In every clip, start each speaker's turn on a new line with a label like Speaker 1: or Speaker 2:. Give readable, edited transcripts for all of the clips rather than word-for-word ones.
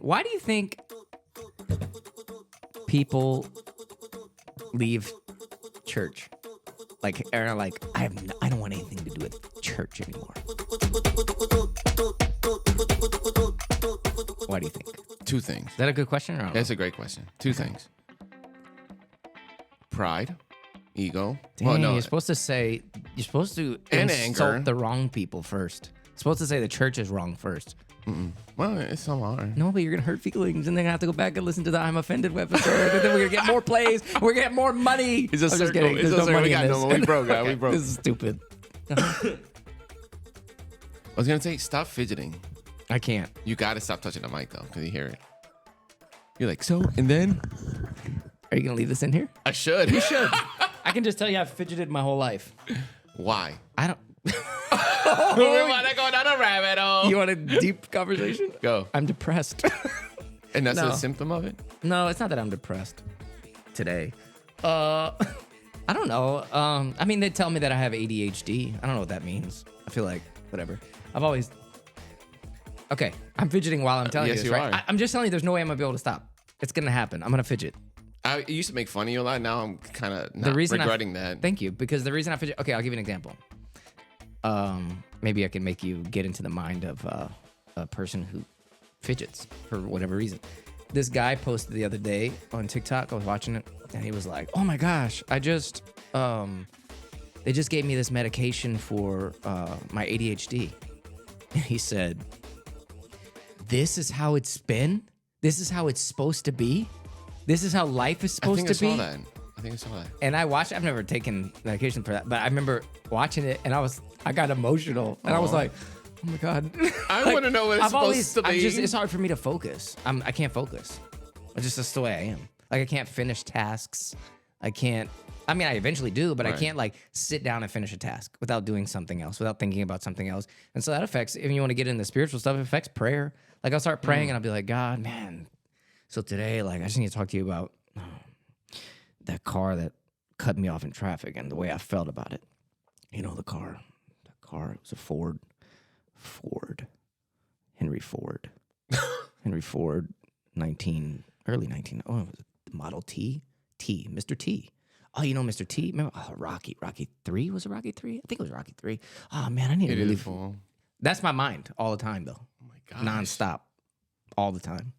Speaker 1: Why do you think people leave church? Like, are like, I don't want anything to do with church anymore. Why do you think?
Speaker 2: Two things.
Speaker 1: Is that a good question? Or
Speaker 2: That's a great question. Two things. Pride, ego.
Speaker 1: Dang,
Speaker 2: Well, no,
Speaker 1: you're supposed to
Speaker 2: And
Speaker 1: insult
Speaker 2: anger.
Speaker 1: the wrong people first. You're supposed to say the church is wrong first.
Speaker 2: well, it's so hard.
Speaker 1: No, but you're going to hurt feelings, and then I have to go back and listen to the I'm Offended episode, and then we're going to get more plays, we're going to get more money.
Speaker 2: It's a
Speaker 1: I'm just
Speaker 2: circle.
Speaker 1: kidding.
Speaker 2: It's
Speaker 1: There's
Speaker 2: a
Speaker 1: no
Speaker 2: circle.
Speaker 1: money
Speaker 2: We
Speaker 1: in
Speaker 2: got
Speaker 1: this.
Speaker 2: no money. We broke, guy. We broke.
Speaker 1: This is stupid.
Speaker 2: I was gonna say, stop fidgeting.
Speaker 1: I can't.
Speaker 2: You gotta stop touching the mic though, because you hear it. You're like, so, and then
Speaker 1: Are you going to leave this in here?
Speaker 2: I should. You should.
Speaker 1: I can just tell you I've fidgeted my whole life.
Speaker 2: Why?
Speaker 1: I don't.
Speaker 2: We want to go down a rabbit hole.
Speaker 1: You want a deep conversation?
Speaker 2: Go.
Speaker 1: I'm depressed.
Speaker 2: And that's
Speaker 1: No.
Speaker 2: a symptom of it.
Speaker 1: No, it's not that I'm depressed today. I don't know. I mean, they tell me that I have ADHD. I don't know what that means. I feel like whatever. I've always. Okay, I'm fidgeting while I'm telling
Speaker 2: yes,
Speaker 1: you this,
Speaker 2: you
Speaker 1: right?
Speaker 2: are.
Speaker 1: I'm just telling you, there's no way I'm gonna be able to stop. It's gonna happen. I'm gonna fidget.
Speaker 2: I used to make fun of you a lot. Now I'm kind of
Speaker 1: The reason
Speaker 2: regretting that.
Speaker 1: Thank you, because the reason I fidget. Okay, I'll give you an example. Maybe I can make you get into the mind of a person who fidgets for whatever reason. This guy posted the other day on TikTok. I was watching it, and he was like, "Oh my gosh, they just gave me this medication for my ADHD." And he said, "This is how it's been. This is how it's supposed to be. This is how life is supposed to be."
Speaker 2: I think I saw that.
Speaker 1: And I watched. I've never taken medication for that, but I remember watching it, and I got emotional, and I was like, "Oh my god!"
Speaker 2: I want to know what it's supposed to be.
Speaker 1: It's hard for me to focus. I can't focus. That's the way I am. Like I can't finish tasks. I can't. I mean, I eventually do, but I
Speaker 2: Right.
Speaker 1: can't like sit down and finish a task without doing something else, without thinking about something else. And so that affects. If you want to get into spiritual stuff, it affects prayer. Like I'll start praying, and I'll be like, "God, man, so today, like, I just need to talk to you about that car that cut me off in traffic and the way I felt about it. You know, the car, it was a Ford, Henry Ford, early 19, oh, it was a Model T, Mr. T. Oh, you know Mr. T? Remember, Rocky 3? Was it Rocky 3? I think it was Rocky 3. Oh, man, I need to really...
Speaker 2: Beautiful.
Speaker 1: That's my mind all the time, though.
Speaker 2: Oh my god.
Speaker 1: Nonstop. All the time.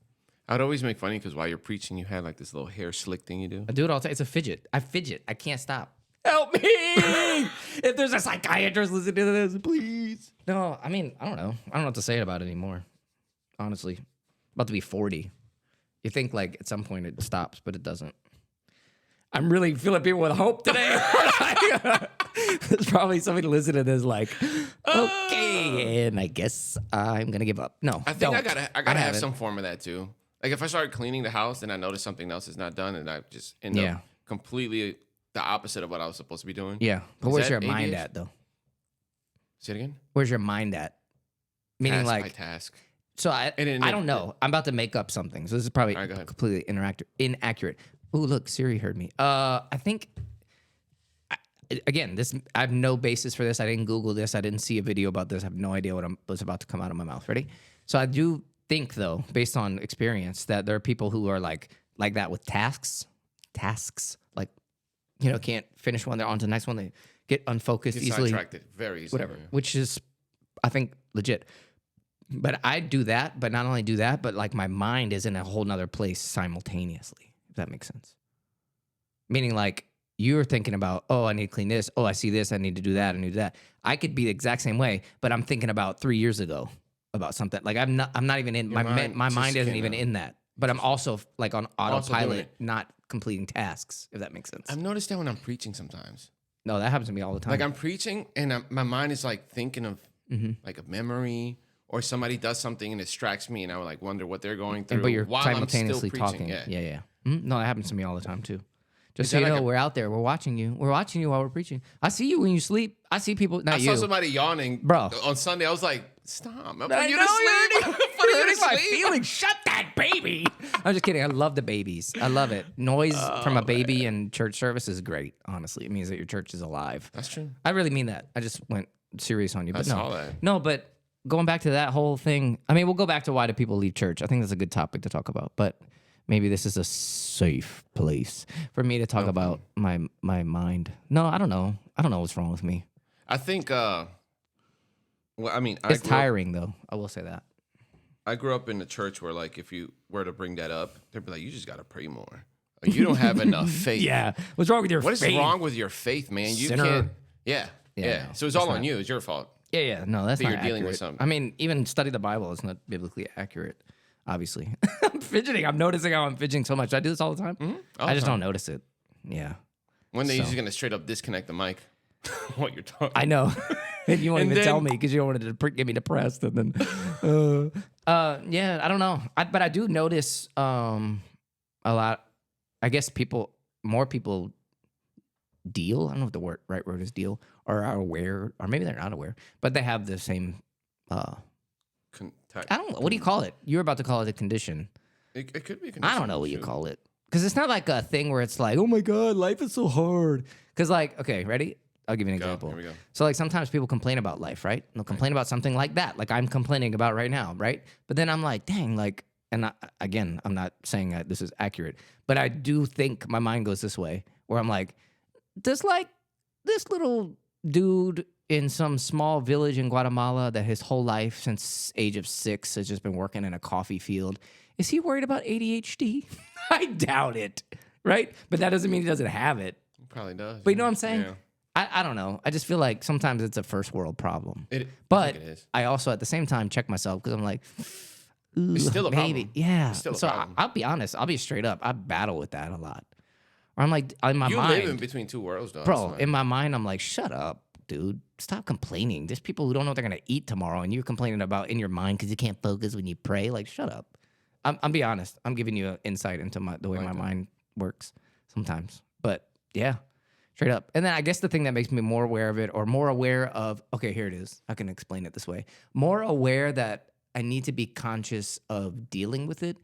Speaker 2: I'd always make funny because while you're preaching, you had like this little hair slick thing you do.
Speaker 1: I do it all the time. It's a fidget. I fidget. I can't stop. Help me! If there's a psychiatrist listening to this, please. No, I mean, I don't know. I don't know what to say about it anymore. Honestly. About to be 40. You think like at some point it stops, but it doesn't. I'm really feeling people with hope today. There's probably somebody listening to this like, okay, and I guess I'm going to give up. No,
Speaker 2: I think
Speaker 1: don't.
Speaker 2: I gotta have
Speaker 1: haven't.
Speaker 2: some form of that too. Like if I start cleaning the house and I notice something else is not done and I just end up completely the opposite of what I was supposed to be doing.
Speaker 1: Yeah, but
Speaker 2: Is
Speaker 1: where's
Speaker 2: that
Speaker 1: your mind
Speaker 2: ADHD?
Speaker 1: at though?
Speaker 2: Say it again.
Speaker 1: Where's your mind at? Meaning
Speaker 2: Task by
Speaker 1: like,
Speaker 2: task.
Speaker 1: so I
Speaker 2: And
Speaker 1: don't know. I'm about to make up something. So this is probably
Speaker 2: All right, go ahead.
Speaker 1: completely inaccurate. Ooh, look, Siri heard me. I think, again, I have no basis for this. I didn't Google this. I didn't see a video about this. I have no idea what's about to come out of my mouth. Ready? So I do think, though, based on experience, that there are people who are like that with tasks. Like, can't finish one. They're on to the next one. They get unfocused
Speaker 2: Get
Speaker 1: easily.
Speaker 2: sidetracked very easily.
Speaker 1: Whatever,
Speaker 2: yeah.
Speaker 1: which is, I think, legit. But I do that, but not only do that, but like my mind is in a whole nother place simultaneously, if that makes sense. Meaning like you're thinking about, oh, I need to clean this. Oh, I see this. I need to do that. I need to do that. I could be the exact same way, but I'm thinking about 3 years ago about something. Like I'm not even in, my mind isn't even in that. But I'm also like on autopilot, not completing tasks, if that makes sense.
Speaker 2: I've noticed that when I'm preaching sometimes.
Speaker 1: No, that happens to me all the time.
Speaker 2: Like I'm preaching and my mind is like thinking of like a memory or somebody does something and it distracts me and I would like wonder what they're going through.
Speaker 1: But you're
Speaker 2: while
Speaker 1: simultaneously
Speaker 2: I'm still
Speaker 1: talking.
Speaker 2: preaching.
Speaker 1: Yeah. No, that happens to me all the time too. Just
Speaker 2: Is
Speaker 1: so you
Speaker 2: that
Speaker 1: know,
Speaker 2: like
Speaker 1: we're out there. We're watching you. We're watching you while we're preaching. I see you when you sleep. I see people. Not
Speaker 2: I
Speaker 1: you.
Speaker 2: saw somebody yawning
Speaker 1: Bro.
Speaker 2: on Sunday. I was like, stop. I'm putting
Speaker 1: I
Speaker 2: you
Speaker 1: know,
Speaker 2: to sleep. I'm putting
Speaker 1: you're
Speaker 2: you
Speaker 1: hurting
Speaker 2: to
Speaker 1: my
Speaker 2: sleep.
Speaker 1: feelings. Shut that baby. I'm just kidding. I love the babies. I love it. Noise from a baby in church service is great. Honestly, it means that your church is alive.
Speaker 2: That's true.
Speaker 1: I really mean that. I just went serious on you. But
Speaker 2: I
Speaker 1: no.
Speaker 2: saw that.
Speaker 1: No, but going back to that whole thing, I mean, we'll go back to why do people leave church. I think that's a good topic to talk about, but maybe this is a safe place for me to talk about my mind. No, I don't know. I don't know what's wrong with me.
Speaker 2: I think, well, I mean,
Speaker 1: it's tiring though. I will say that.
Speaker 2: I grew up in a church where, like, if you were to bring that up, they'd be like, you just got to pray more. Like, you don't have enough faith.
Speaker 1: Yeah. What's wrong with your faith?
Speaker 2: What is wrong with your faith, man? You can't. Yeah. No, so it's all on you. It's your fault.
Speaker 1: Yeah. No, that's not
Speaker 2: you're dealing
Speaker 1: accurate.
Speaker 2: with something.
Speaker 1: I mean, even study the Bible is not biblically accurate, obviously. I'm fidgeting. I'm noticing how I'm fidgeting so much. I do this all the time.
Speaker 2: Mm-hmm.
Speaker 1: I just don't notice it. Yeah.
Speaker 2: One day you're just going to straight up disconnect the mic while you're talking.
Speaker 1: I know. And you won't even tell me because you don't want to get me depressed. And then, yeah, I don't know. But I do notice a lot. I guess more people deal. I don't know if the right word is deal, or are aware, or maybe they're not aware, but they have the same. I don't know. What do you call it? You're about to call it a condition.
Speaker 2: It could be a condition.
Speaker 1: I don't know what you call it. Because it's not like a thing where it's like, oh my God, life is so hard. Because, like, okay, ready? I'll give you an example.
Speaker 2: Here we go.
Speaker 1: So, like, sometimes people complain about life, right? They'll complain about something like that, like I'm complaining about right now, right? But then I'm like, dang, like, and again, I'm not saying that this is accurate, but I do think my mind goes this way, where I'm like, does, like, this little dude in some small village in Guatemala that his whole life since age of 6 has just been working in a coffee field, is he worried about ADHD? I doubt it, right? But that doesn't mean he doesn't have it.
Speaker 2: He probably does.
Speaker 1: But you know what I'm saying?
Speaker 2: Yeah.
Speaker 1: I don't know. I just feel like sometimes it's a first world problem.
Speaker 2: But
Speaker 1: I also at the same time check myself because I'm like,
Speaker 2: it's still a
Speaker 1: maybe.
Speaker 2: problem.
Speaker 1: Yeah.
Speaker 2: It's still a
Speaker 1: so
Speaker 2: problem.
Speaker 1: I'll be honest. I'll be straight up. I battle with that a lot. Or I'm like, in my
Speaker 2: you
Speaker 1: mind.
Speaker 2: live in between two worlds, though.
Speaker 1: Bro, in my mind, I'm like, shut up, dude. Stop complaining. There's people who don't know what they're going to eat tomorrow, and you're complaining about in your mind because you can't focus when you pray. Like, shut up. I'm be honest. I'm giving you an insight into the way my mind works sometimes. But, yeah. Straight up. And then I guess the thing that makes me more aware of it, or more aware of, okay, here it is. I can explain it this way. More aware that I need to be conscious of dealing with it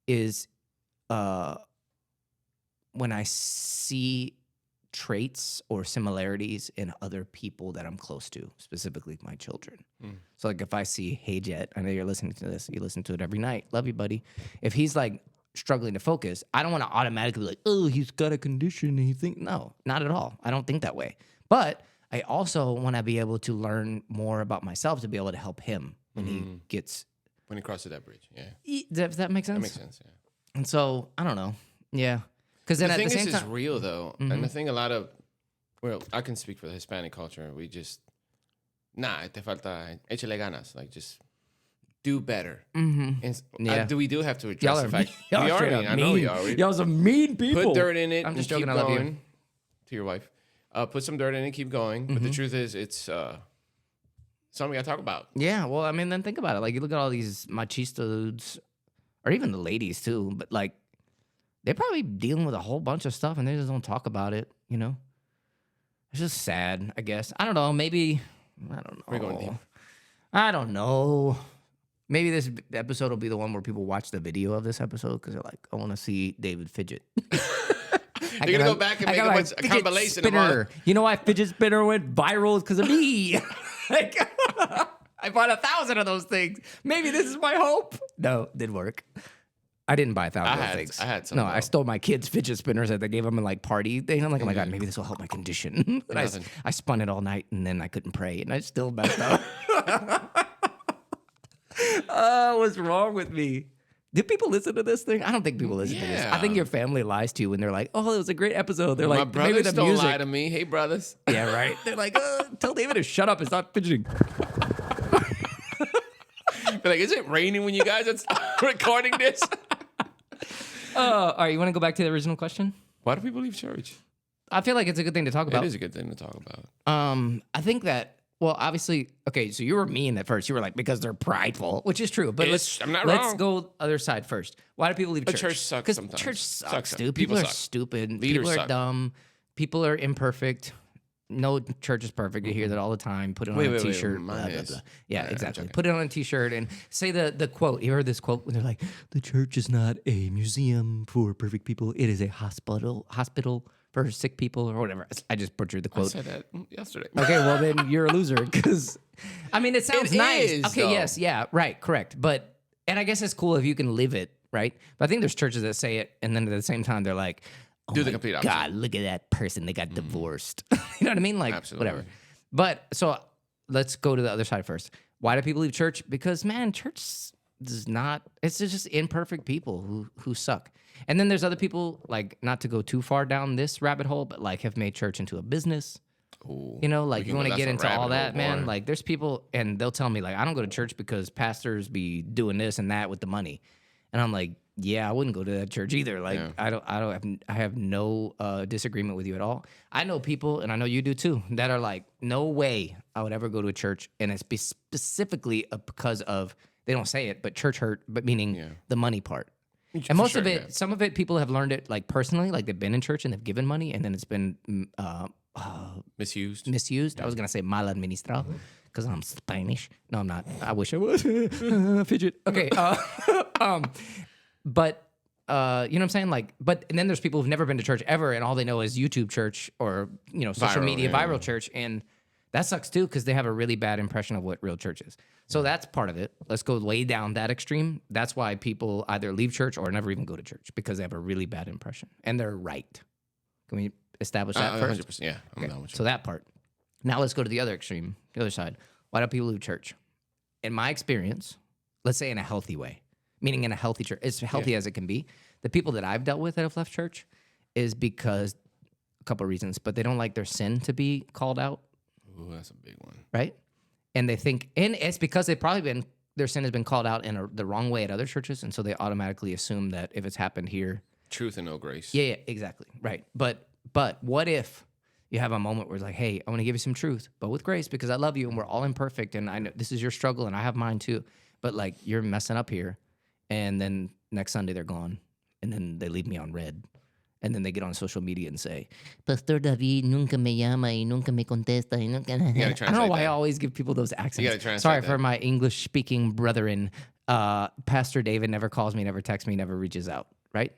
Speaker 1: is when I see traits or similarities in other people that I'm close to, specifically my children. So like if I see, hey Jet, I know you're listening to this. You listen to it every night. Love you, buddy. If he's like struggling to focus, I don't want to automatically be like, oh, he's got a condition. And you think, no, not at all. I don't think that way. But I also want to be able to learn more about myself to be able to help him when
Speaker 2: he crosses that bridge. Yeah.
Speaker 1: Does that make sense?
Speaker 2: That makes sense. Yeah.
Speaker 1: And so I don't know. Yeah. Because then
Speaker 2: the
Speaker 1: at
Speaker 2: thing
Speaker 1: the same
Speaker 2: is,
Speaker 1: time,
Speaker 2: it's real though, and the thing I can speak for the Hispanic culture. We just, te falta, échale ganas, like just do better. And we do have to address the fact we are. I know we are.
Speaker 1: Y'all some mean people.
Speaker 2: Put dirt in it.
Speaker 1: I'm just
Speaker 2: and
Speaker 1: joking.
Speaker 2: Keep
Speaker 1: I love
Speaker 2: going
Speaker 1: you.
Speaker 2: To your wife. Put some dirt in it. Keep going. But the truth is, it's something we gotta talk about.
Speaker 1: Yeah. Well, I mean, then think about it. Like you look at all these machista dudes, or even the ladies too. But like, they're probably dealing with a whole bunch of stuff, and they just don't talk about it. You know, it's just sad. I guess I don't know. Maybe I don't know.
Speaker 2: We're going deep.
Speaker 1: I don't know. Maybe this episode will be the one where people watch the video of this episode because they're like, I want to see David fidget.
Speaker 2: You're going to go back and make a compilation of all.
Speaker 1: You know why fidget spinner went viral? Because of me. Like, I bought 1,000 of those things. Maybe this is my hope. No, it didn't work. I didn't buy 1,000 of those things.
Speaker 2: I had some.
Speaker 1: No, I stole my kids' fidget spinners that they gave them in like party thing. I'm like, oh my God, maybe this will help my condition. I spun it all night and then I couldn't pray and I still messed up. Oh, what's wrong with me? Do people listen to this thing? I don't think people listen to this. I think your family lies to you when they're like, "Oh, it was a great episode." They're like,
Speaker 2: "My brothers
Speaker 1: maybe the
Speaker 2: don't
Speaker 1: music."
Speaker 2: lie to me. Hey, brothers.
Speaker 1: Yeah, right. They're like, "Tell David to shut up and stop fidgeting."
Speaker 2: They're like, "Is it raining when you guys are recording this?"
Speaker 1: All right, you want to go back to the original question?
Speaker 2: Why do people leave church?
Speaker 1: I feel like it's a good thing to talk about.
Speaker 2: It is a good thing to talk about.
Speaker 1: I think that. Well, obviously, okay, so you were mean at first. You were like, because they're prideful, which is true. But let's go other side first. Why do people leave church?
Speaker 2: Church sucks sometimes.
Speaker 1: Because church sucks, dude. People are stupid.
Speaker 2: Leaders
Speaker 1: people are
Speaker 2: suck.
Speaker 1: dumb. People are imperfect. No church is perfect. You hear that all the time. Put it on a T-shirt. Blah, blah, blah. Yeah, exactly. Put it on a T-shirt and say the quote. You heard this quote when they're like, the church is not a museum for perfect people. It is a hospital for for sick people or whatever. I just butchered the
Speaker 2: I
Speaker 1: quote.
Speaker 2: said that yesterday.
Speaker 1: Okay, well then you're a loser because, I mean, it sounds nice.
Speaker 2: Is,
Speaker 1: okay,
Speaker 2: though.
Speaker 1: yes, yeah, right, correct. And I guess it's cool if you can live it, right? But I think there's churches that say it, and then at the same time they're like, oh
Speaker 2: Do
Speaker 1: my
Speaker 2: the complete opposite.
Speaker 1: God, look at that person. They got divorced. You know what I mean? Like,
Speaker 2: Absolutely.
Speaker 1: whatever. But so let's go to the other side first. Why do people leave church? Because, man, church does not, it's just imperfect people who suck. And then there's other people, like, not to go too far down this rabbit hole, but like have made church into a business.
Speaker 2: Ooh,
Speaker 1: You know, like
Speaker 2: we
Speaker 1: you
Speaker 2: can
Speaker 1: want to
Speaker 2: go-
Speaker 1: get
Speaker 2: that's a
Speaker 1: into
Speaker 2: rabbit
Speaker 1: all
Speaker 2: hole,
Speaker 1: that, man.
Speaker 2: boy.
Speaker 1: Like there's people and they'll tell me like, I don't go to church because pastors be doing this and that with the money. And I'm like, yeah, I wouldn't go to that church either. Like
Speaker 2: Yeah.
Speaker 1: I have no disagreement with you at all. I know people, and I know you do too, that are like, no way I would ever go to a church. And it's specifically because of, they don't say it, but church hurt, but meaning the money part. And most of it, some of it, people have learned it like personally, like they've been in church and they've given money, and then it's been
Speaker 2: misused.
Speaker 1: misused. I was gonna say mal administrado because I'm Spanish. No, I'm not. I wish I was. Fidget. Okay. But you know what I'm saying? Like, and then there's people who've never been to church ever, and all they know is YouTube church or social
Speaker 2: Viral,
Speaker 1: media
Speaker 2: yeah.
Speaker 1: viral church, and that sucks too because they have a really bad impression of what real church is. So that's part of it. Let's go way down that extreme. That's why people either leave church or never even go to church because they have a really bad impression, and they're right. Can we establish that first?
Speaker 2: 100%. Yeah, I'm down with you.
Speaker 1: So that part. Now let's go to the other extreme, the other side. Why do people leave church? In my experience, let's say in a healthy way, meaning in a healthy church, as healthy as it can be, the people that I've dealt with that have left church is because a couple of reasons, but they don't like their sin to be called out,
Speaker 2: Ooh, that's a big one.
Speaker 1: right? And they think, and it's because they've probably been, their sin has been called out in the wrong way at other churches, and so they automatically assume that if it's happened here,
Speaker 2: Truth and no grace.
Speaker 1: yeah, exactly, right. But what if you have a moment where it's like, hey, I want to give you some truth, but with grace because I love you and we're all imperfect and I know this is your struggle and I have mine too. But like you're messing up here, and then next Sunday they're gone, and then they leave me on red, and then they get on social media and say, Pastor David nunca me llama y nunca me contesta y nunca. I don't know why I always give people those accents.
Speaker 2: You gotta translate
Speaker 1: Sorry
Speaker 2: that.
Speaker 1: for my English speaking brethren. Pastor David never calls me, never texts me, never reaches out. Right?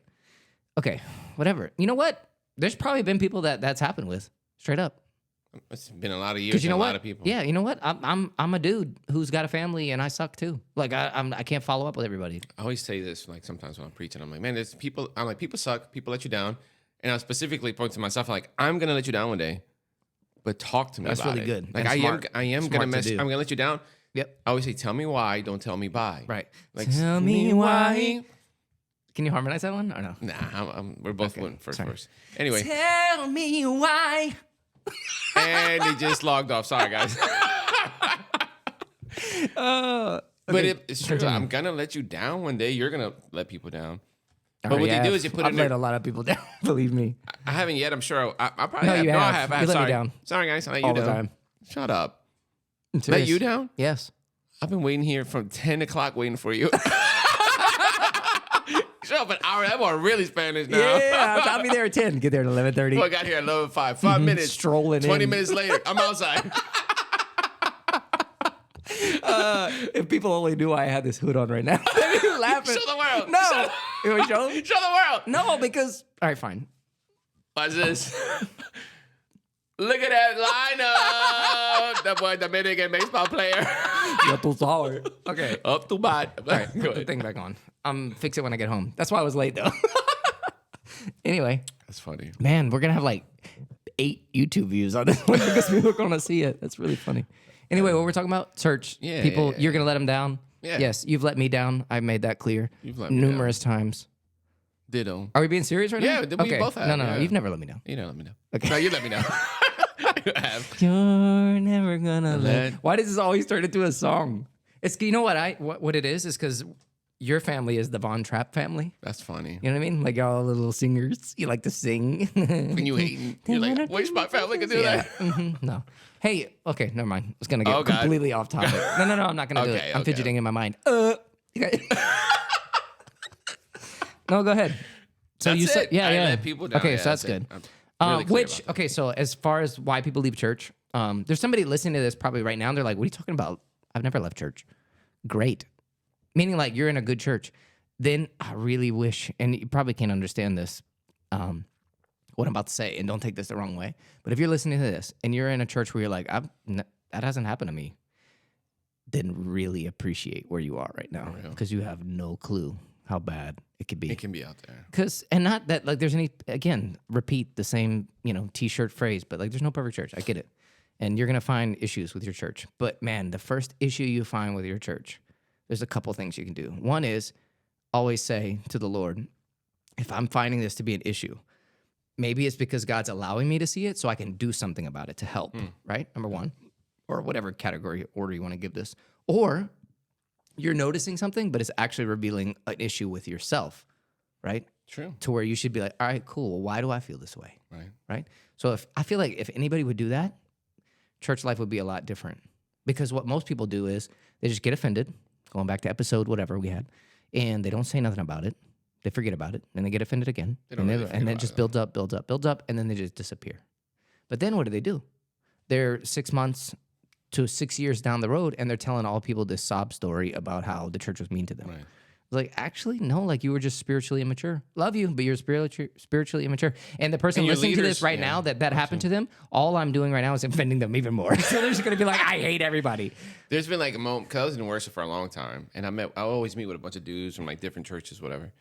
Speaker 1: Okay, whatever. You know what? There's probably been people that's happened with, straight up.
Speaker 2: It's been a lot of years.
Speaker 1: Because you know
Speaker 2: and
Speaker 1: what?
Speaker 2: A lot of people.
Speaker 1: Yeah, you know what? I'm a dude who's got a family and I suck too. Like I can't follow up with everybody.
Speaker 2: I always say this, like sometimes when I'm preaching, I'm like, man, there's people. I'm like, people suck. People let you down. And I specifically point to myself, like, I'm gonna let you down one day, but talk to me
Speaker 1: That's
Speaker 2: about
Speaker 1: really
Speaker 2: it.
Speaker 1: good.
Speaker 2: Like
Speaker 1: And
Speaker 2: I
Speaker 1: smart.
Speaker 2: am
Speaker 1: Smart
Speaker 2: gonna
Speaker 1: to
Speaker 2: mess.
Speaker 1: do.
Speaker 2: I'm gonna let you down.
Speaker 1: Yep.
Speaker 2: I always say, tell me why. Don't tell me bye.
Speaker 1: Right.
Speaker 2: Like,
Speaker 1: Tell me why. Can you harmonize that one or no?
Speaker 2: Nah, we're both
Speaker 1: Okay,
Speaker 2: going first
Speaker 1: sorry.
Speaker 2: verse. Anyway,
Speaker 1: Tell me why.
Speaker 2: and he just logged off. Sorry, guys. But it's true.
Speaker 1: continue.
Speaker 2: I'm gonna let you down one day. You're gonna let people down. But
Speaker 1: Already
Speaker 2: what they do
Speaker 1: have.
Speaker 2: is you put it
Speaker 1: I've
Speaker 2: in
Speaker 1: let
Speaker 2: there.
Speaker 1: a lot of people down. Believe me,
Speaker 2: I haven't yet. I'm sure. I probably
Speaker 1: No,
Speaker 2: have.
Speaker 1: you
Speaker 2: No, I
Speaker 1: have.
Speaker 2: have.
Speaker 1: You let me
Speaker 2: Sorry.
Speaker 1: down.
Speaker 2: Sorry, guys. I let you
Speaker 1: all the
Speaker 2: down.
Speaker 1: time.
Speaker 2: Shut up.
Speaker 1: I'm
Speaker 2: Let
Speaker 1: serious.
Speaker 2: you down?
Speaker 1: Yes.
Speaker 2: I've been waiting here from 10 o'clock waiting for you. Shut up an hour. I'm on really Spanish now.
Speaker 1: Yeah, I'll be there at 10. Get there at 11:30.
Speaker 2: Well, I got here at 11:05. 5 minutes.
Speaker 1: Strolling
Speaker 2: 20
Speaker 1: in.
Speaker 2: minutes later, I'm outside.
Speaker 1: If people only knew I had this hood on right now, they'd be laughing.
Speaker 2: Show the world.
Speaker 1: No. You want to show them?
Speaker 2: Show the world.
Speaker 1: No, because... All right, fine.
Speaker 2: Watch this. Look at that lineup. That boy, Dominican baseball player.
Speaker 1: Ya tú sabes. Okay.
Speaker 2: Up to bat.
Speaker 1: All right,
Speaker 2: Go
Speaker 1: put the
Speaker 2: ahead.
Speaker 1: thing back on. Fix it when I get home. That's why I was late, though. Anyway,
Speaker 2: That's funny.
Speaker 1: man, we're going to have like 8 YouTube views on this one because people are going to see it. That's really funny. Anyway, what we're talking about? Church.
Speaker 2: Yeah,
Speaker 1: People,
Speaker 2: yeah.
Speaker 1: you're going to let them down?
Speaker 2: Yeah.
Speaker 1: Yes, you've let me down. I made that clear
Speaker 2: You've let me
Speaker 1: numerous times.
Speaker 2: Ditto.
Speaker 1: Are we being serious right
Speaker 2: Yeah,
Speaker 1: now?
Speaker 2: we both have,
Speaker 1: No,
Speaker 2: yeah.
Speaker 1: you've never let me down.
Speaker 2: You don't let me know.
Speaker 1: Okay.
Speaker 2: No, you let me know. You have.
Speaker 1: You're never gonna
Speaker 2: Let-
Speaker 1: Why does this always turn into a song? It's you know what it is because your family is the Von Trapp family.
Speaker 2: That's funny.
Speaker 1: You know what I mean? Like all the little singers. You like to sing.
Speaker 2: When you hating, you're like, wish my family could do
Speaker 1: Yeah.
Speaker 2: that.
Speaker 1: No. Hey, okay, never mind. It's gonna get
Speaker 2: Oh, God.
Speaker 1: completely off topic. No, I'm not gonna do
Speaker 2: Okay,
Speaker 1: it. I'm
Speaker 2: okay.
Speaker 1: fidgeting in my mind. Okay. No, go ahead. So
Speaker 2: That's
Speaker 1: you said,
Speaker 2: it.
Speaker 1: yeah,
Speaker 2: I
Speaker 1: yeah.
Speaker 2: let people down.
Speaker 1: Okay,
Speaker 2: Yeah,
Speaker 1: so that's
Speaker 2: it.
Speaker 1: good.
Speaker 2: I'm really clear about that.
Speaker 1: Okay, so as far as why people leave church, there's somebody listening to this probably right now, and they're like, what are you talking about? I've never left church. Great. Meaning like you're in a good church. Then I really wish, and you probably can't understand this. What what I'm about to say, and don't take this the wrong way. But if you're listening to this and you're in a church where you're like, that hasn't happened to me, then really appreciate where you are right now, because you have no clue how bad it could be.
Speaker 2: It can be out there.
Speaker 1: And not that like there's any, again, repeat the same, t-shirt phrase, but like there's no perfect church. I get it. And you're going to find issues with your church. But man, the first issue you find with your church, there's a couple things you can do. One is always say to the Lord, if I'm finding this to be an issue, maybe it's because God's allowing me to see it so I can do something about it to help, right? Number one, or whatever category order you want to give this. Or you're noticing something, but it's actually revealing an issue with yourself, right?
Speaker 2: True.
Speaker 1: To where you should be like, all right, cool. Well, why do I feel this way?
Speaker 2: Right.
Speaker 1: So I feel like if anybody would do that, church life would be a lot different. Because what most people do is they just get offended, going back to episode whatever we had, and they don't say nothing about it. They forget about it, and they get offended again. And then it just builds up, and then they just disappear. But then what do? They're 6 months to 6 years down the road, and they're telling all people this sob story about how the church was mean to them.
Speaker 2: Right.
Speaker 1: Like, actually, no, like you were just spiritually immature. Love you, but you're spiritually immature. And the person listening to this right now that happened to them, all I'm doing right now is offending them even more. So they're just going to be like, I hate everybody.
Speaker 2: There's been like a moment, because I was in worship for a long time, and I always meet with a bunch of dudes from like different churches, whatever.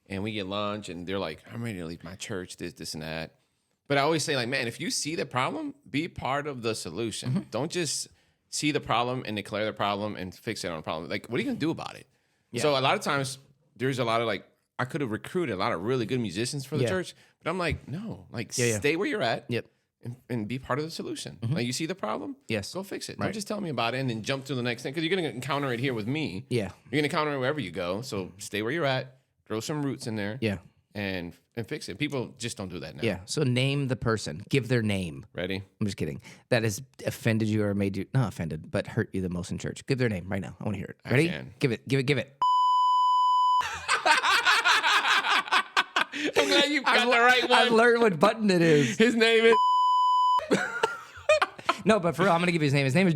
Speaker 2: And we get lunch, and they're like, I'm ready to leave my church, this, and that. But I always say, like, man, if you see the problem, be part of the solution. Mm-hmm. Don't just see the problem and declare the problem and fix it on the problem. Like, what are you going to do about it? Yeah. So a lot of times, there's a lot of, like, I could have recruited a lot of really good musicians for the church, but I'm like, no, like, stay where you're at.
Speaker 1: Yep.
Speaker 2: And be part of the solution. Mm-hmm. Like, you see the problem?
Speaker 1: Yes.
Speaker 2: Go fix it.
Speaker 1: Right.
Speaker 2: Don't just tell me about it and then jump to the next thing, because you're going to encounter it here with me.
Speaker 1: Yeah.
Speaker 2: You're going to encounter it wherever you go. So stay where you're at. Throw some roots in there.
Speaker 1: Yeah.
Speaker 2: And fix it. People just don't do that now.
Speaker 1: Yeah. So name the person. Give their name.
Speaker 2: Ready?
Speaker 1: I'm just kidding. That has offended you or made you, not offended, but hurt you the most in church. Give their name right now. I want to hear it. Ready? Give it.
Speaker 2: I'm glad you got the right one.
Speaker 1: I've learned what button it is.
Speaker 2: His name is...
Speaker 1: No, but for real, I'm going to give you his name. His name is...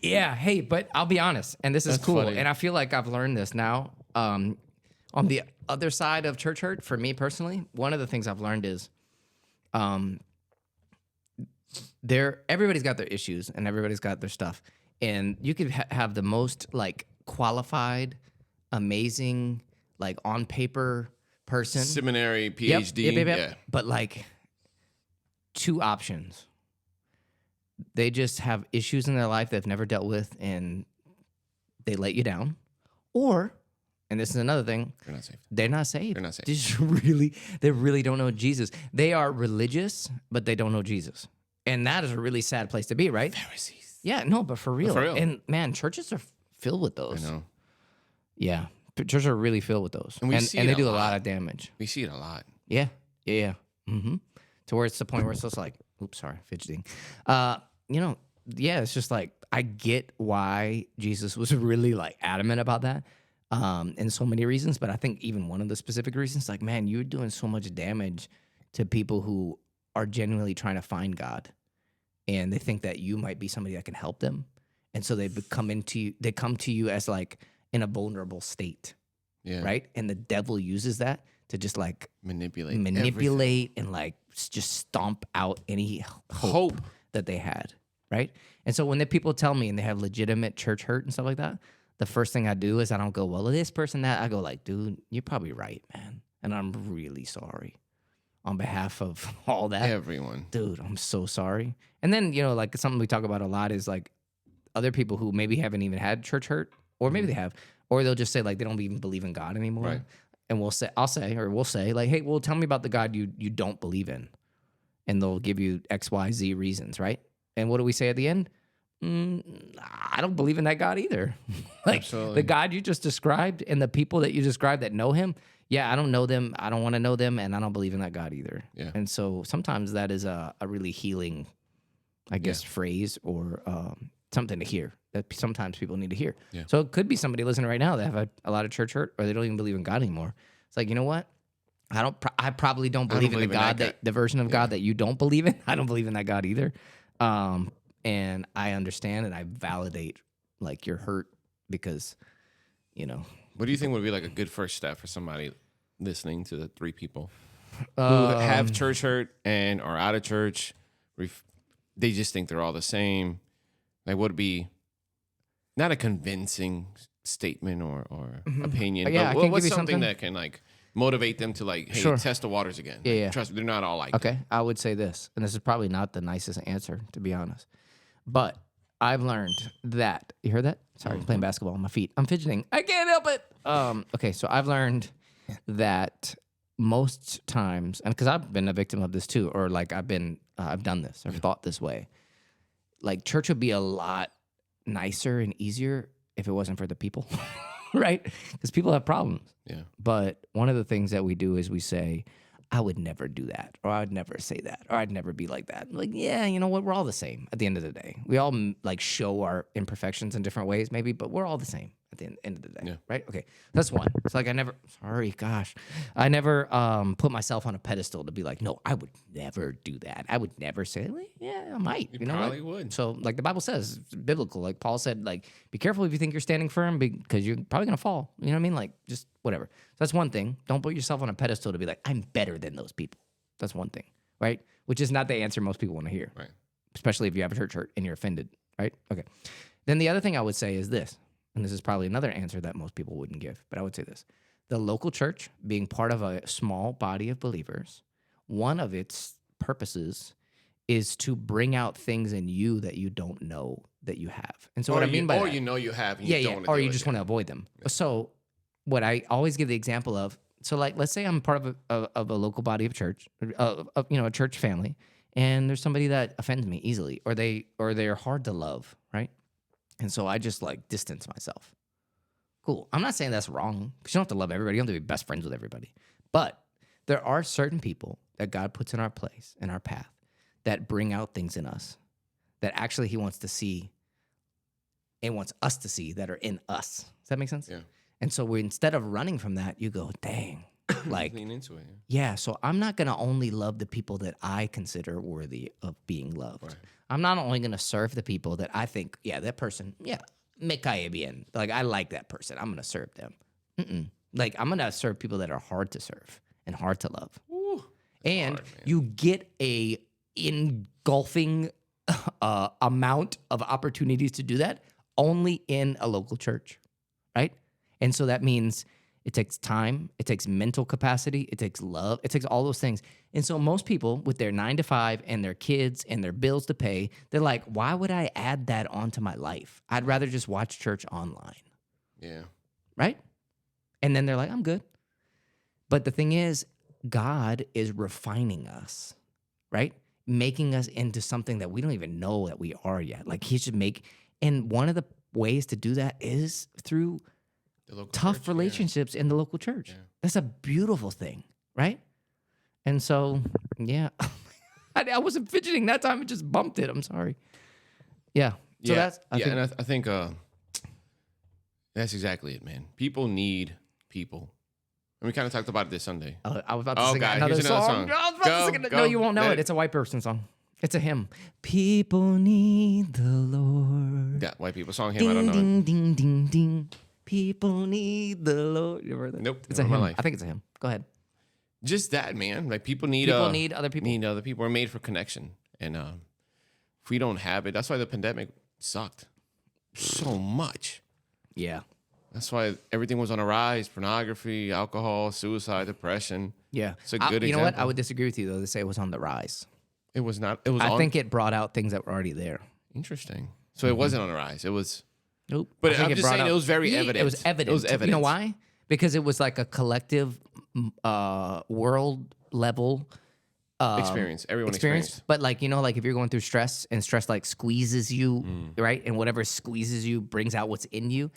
Speaker 1: Yeah, hey, but I'll be honest, and this is cool, funny. And I feel like I've learned this now. On the other side of church hurt, for me personally, one of the things I've learned is everybody's got their issues and everybody's got their stuff. And you could have the most, like, qualified, amazing, like, on paper person.
Speaker 2: Seminary, PhD.
Speaker 1: Yep. Yeah. But, like, two options. They just have issues in their life they've never dealt with, and they let you down. Or, and this is another thing, they're not saved. They really don't know Jesus. They are religious, but they don't know Jesus. And that is a really sad place to be, right?
Speaker 2: Pharisees.
Speaker 1: Yeah, no, but for real. And man, churches are filled with those.
Speaker 2: I know.
Speaker 1: Yeah, churches are really filled with those. And they do a lot of damage.
Speaker 2: We see it a lot.
Speaker 1: Yeah. Mm-hmm. To where it's the point where it's just like, oops, sorry, fidgeting. It's just like, I get why Jesus was really, like, adamant about that in so many reasons. But I think even one of the specific reasons, like, man, you're doing so much damage to people who are genuinely trying to find God. And they think that you might be somebody that can help them. And so they come to you as, like, in a vulnerable state. Yeah. Right? And the devil uses that to just, like, manipulate everything. And, like, just stomp out any hope that they had, right? And so when the people tell me and they have legitimate church hurt and stuff like that, the first thing I do is I don't go, well, this person, that. I go like, dude, you're probably right, man. And I'm really sorry on behalf of all that.
Speaker 2: Everyone.
Speaker 1: Dude, I'm so sorry. And then, like, something we talk about a lot is, like, other people who maybe haven't even had church hurt, or maybe they have, or they'll just say, like, they don't even believe in God anymore.
Speaker 2: Right.
Speaker 1: And we'll say, like, hey, well, tell me about the God you don't believe in. And they'll give you X, Y, Z reasons, right? And what do we say at the end? I don't believe in that God either. Like, absolutely. The God you just described and the people that you described that know him, yeah, I don't know them, I don't want to know them, and I don't believe in that God either. Yeah. And so sometimes that is a really healing, I guess, phrase or something to hear that sometimes people need to hear. Yeah. So it could be somebody listening right now that have a lot of church hurt, or they don't even believe in God anymore. It's like, you know what? I probably don't believe in the God the version of God that you don't believe in. I don't believe in that God either. And I understand and I validate, like, your hurt because, you know.
Speaker 2: What do you think would be like a good first step for somebody listening to the three people who have church hurt and are out of church? They just think they're all the same. Like, what would be not a convincing statement or opinion, but what's something that can like motivate them to like, hey, test the waters again?
Speaker 1: Yeah, yeah.
Speaker 2: Trust me, they're not all like
Speaker 1: Okay, I would say this, and this is probably not the nicest answer, to be honest, but I've learned that, you heard that? Sorry, I'm playing basketball on my feet. I'm fidgeting. I can't help it. Okay, so I've learned that most times, and because I've been a victim of this too, or like I've done this, or thought this way, like church would be a lot nicer and easier if it wasn't for the people, right? Because people have problems.
Speaker 2: Yeah.
Speaker 1: But one of the things that we do is we say, I would never do that, or I'd never say that, or I'd never be like that. Like, yeah, you know what? We're all the same at the end of the day. We all like show our imperfections in different ways, maybe, but we're all the same at the end of the day, right? Okay, that's one. It's like I never put myself on a pedestal to be like, no, I would never do that. I would never say, well, yeah, I might.
Speaker 2: You know probably would.
Speaker 1: So, like the Bible says, it's biblical. Like Paul said, like, be careful if you think you're standing firm because you're probably gonna fall. You know what I mean? Like, just whatever. So that's one thing. Don't put yourself on a pedestal to be like, I'm better than those people. That's one thing, right? Which is not the answer most people want to hear,
Speaker 2: right?
Speaker 1: Especially if you have a church hurt and you're offended, right? Okay. Then the other thing I would say is this, and this is probably another answer that most people wouldn't give, but I would say this. The local church, being part of a small body of believers, one of its purposes is to bring out things in you that you don't know that you have. And so what I mean by that,
Speaker 2: you know you have, and you don't
Speaker 1: or you just want to avoid them. Yeah. So what I always give the example of, so like, let's say I'm part of a local body of church, a church family, and there's somebody that offends me easily, or they're hard to love, right? And so I just like distance myself. Cool. I'm not saying that's wrong, because you don't have to love everybody. You don't have to be best friends with everybody. But there are certain people that God puts in our place, in our path, that bring out things in us that actually he wants to see and wants us to see that are in us. Does that make sense?
Speaker 2: Yeah.
Speaker 1: And so instead of running from that, you go, dang, like,
Speaker 2: lean into it.
Speaker 1: Yeah. So I'm not going to only love the people that I consider worthy of being loved.
Speaker 2: Right.
Speaker 1: I'm not only going to serve the people that I think, that person, me cae bien. Like, I like that person. I'm going to serve them. Like, I'm going to serve people that are hard to serve and hard to love.
Speaker 2: Ooh,
Speaker 1: and
Speaker 2: hard,
Speaker 1: you get a engulfing amount of opportunities to do that only in a local church, right? And so that means it takes time, it takes mental capacity, it takes love, it takes all those things. And so most people with their 9 to 5 and their kids and their bills to pay, they're like, why would I add that onto my life? I'd rather just watch church online.
Speaker 2: Yeah.
Speaker 1: Right? And then they're like, I'm good. But the thing is, God is refining us, right? Making us into something that we don't even know that we are yet. Like he should and one of the ways to do that is through tough relationships in the local church. Yeah. That's a beautiful thing, right? And so, I wasn't fidgeting that time. It just bumped it. I'm sorry. Yeah. So that's,
Speaker 2: I think that's exactly it, man. People need people. And we kind of talked about it this Sunday.
Speaker 1: I was about to sing another song. No, you won't know it. It's a white person song. It's a hymn. People need the Lord.
Speaker 2: Yeah, white people song hymn.
Speaker 1: Ding,
Speaker 2: I don't know.
Speaker 1: Ding, ding, ding, ding. People need the Lord. You ever heard that?
Speaker 2: Nope.
Speaker 1: It's a hymn. I think it's a hymn. Go ahead.
Speaker 2: Just that, man. Like people need
Speaker 1: other people.
Speaker 2: Need other people. We're made for connection, and if we don't have it, that's why the pandemic sucked so much.
Speaker 1: Yeah.
Speaker 2: That's why everything was on a rise: pornography, alcohol, suicide, depression.
Speaker 1: Yeah,
Speaker 2: it's a good example.
Speaker 1: You know what? I would disagree with you though. They say it was on the rise.
Speaker 2: It was not. It was.
Speaker 1: I think it brought out things that were already there.
Speaker 2: Interesting. So it wasn't on the rise. It was.
Speaker 1: Nope.
Speaker 2: But I'm just saying it was very evident.
Speaker 1: It was evident. It was evident. You know why? Because it was like a collective world level
Speaker 2: experience. Everyone experienced.
Speaker 1: But like, like if you're going through stress and stress like squeezes you, right? And whatever squeezes you brings out what's in you.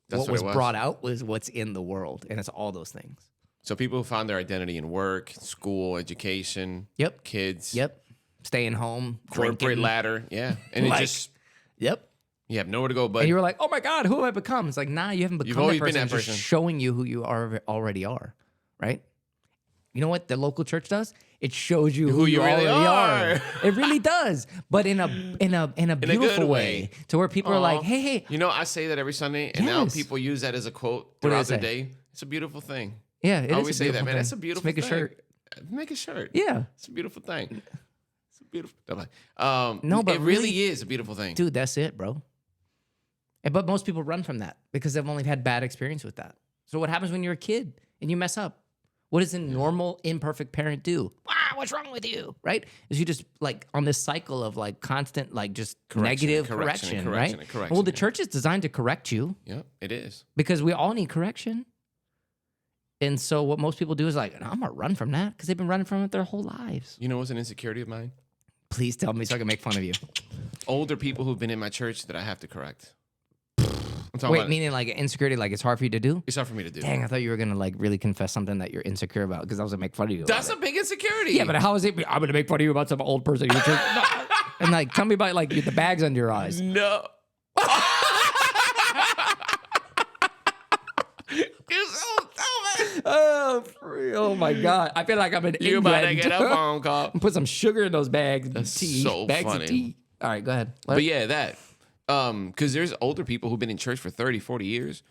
Speaker 1: What was brought out was what's in the world. And it's all those things.
Speaker 2: So people who found their identity in work, school, education.
Speaker 1: Yep.
Speaker 2: Kids.
Speaker 1: Yep. Staying home.
Speaker 2: Corporate ladder. Yeah. And
Speaker 1: like,
Speaker 2: it just.
Speaker 1: Yep.
Speaker 2: You have nowhere to go, but
Speaker 1: and you were like, "Oh my God, who have I become?" It's like, nah, you haven't become
Speaker 2: You've always
Speaker 1: that person.
Speaker 2: been that
Speaker 1: person. Just showing you who you already are, right? You know what the local church does? it shows you
Speaker 2: Who you
Speaker 1: already
Speaker 2: really are.
Speaker 1: It really does, but in a beautiful
Speaker 2: good
Speaker 1: way, to where people are like, hey.
Speaker 2: You know, I say that every Sunday, and now people use that as a quote throughout the day. It's a beautiful thing.
Speaker 1: Yeah,
Speaker 2: I always say that, man. That's a beautiful thing.
Speaker 1: Make a shirt.
Speaker 2: Make a shirt.
Speaker 1: Yeah.
Speaker 2: It's a beautiful thing. It's a beautiful thing.
Speaker 1: No, but
Speaker 2: it really is a beautiful thing.
Speaker 1: Dude, that's it, bro. But most people run from that because they've only had bad experience with that. So what happens when you're a kid and you mess up? What does a normal, imperfect parent do? What's wrong with you? Right? Is you just like on this cycle of like constant, like just negative correction, right? Well, the church is designed to correct you.
Speaker 2: Yeah, it is.
Speaker 1: Because we all need correction. And so what most people do is like, no, I'm going to run from that because they've been running from it their whole lives.
Speaker 2: You know what's an insecurity of mine?
Speaker 1: Please tell me so I can make fun of you.
Speaker 2: Older people who've been in my church that I have to correct.
Speaker 1: Wait, meaning like insecurity, like it's hard for you to do?
Speaker 2: It's hard for me to do.
Speaker 1: Dang, I thought you were gonna like really confess something that you're insecure about because I was gonna make fun of you.
Speaker 2: That's a big insecurity.
Speaker 1: Yeah, but how is it? I'm gonna make fun of you about some old person in your church. No. And like, tell me about like the bags under your eyes.
Speaker 2: No. You're so dumb.
Speaker 1: Oh my God! I feel like I'm an
Speaker 2: You about to get a phone call.
Speaker 1: Put some sugar in those bags.
Speaker 2: That's
Speaker 1: tea,
Speaker 2: so
Speaker 1: bags
Speaker 2: funny.
Speaker 1: Of tea. All right, go ahead.
Speaker 2: But yeah, that. Because there's older people who've been in church for 30, 40 years.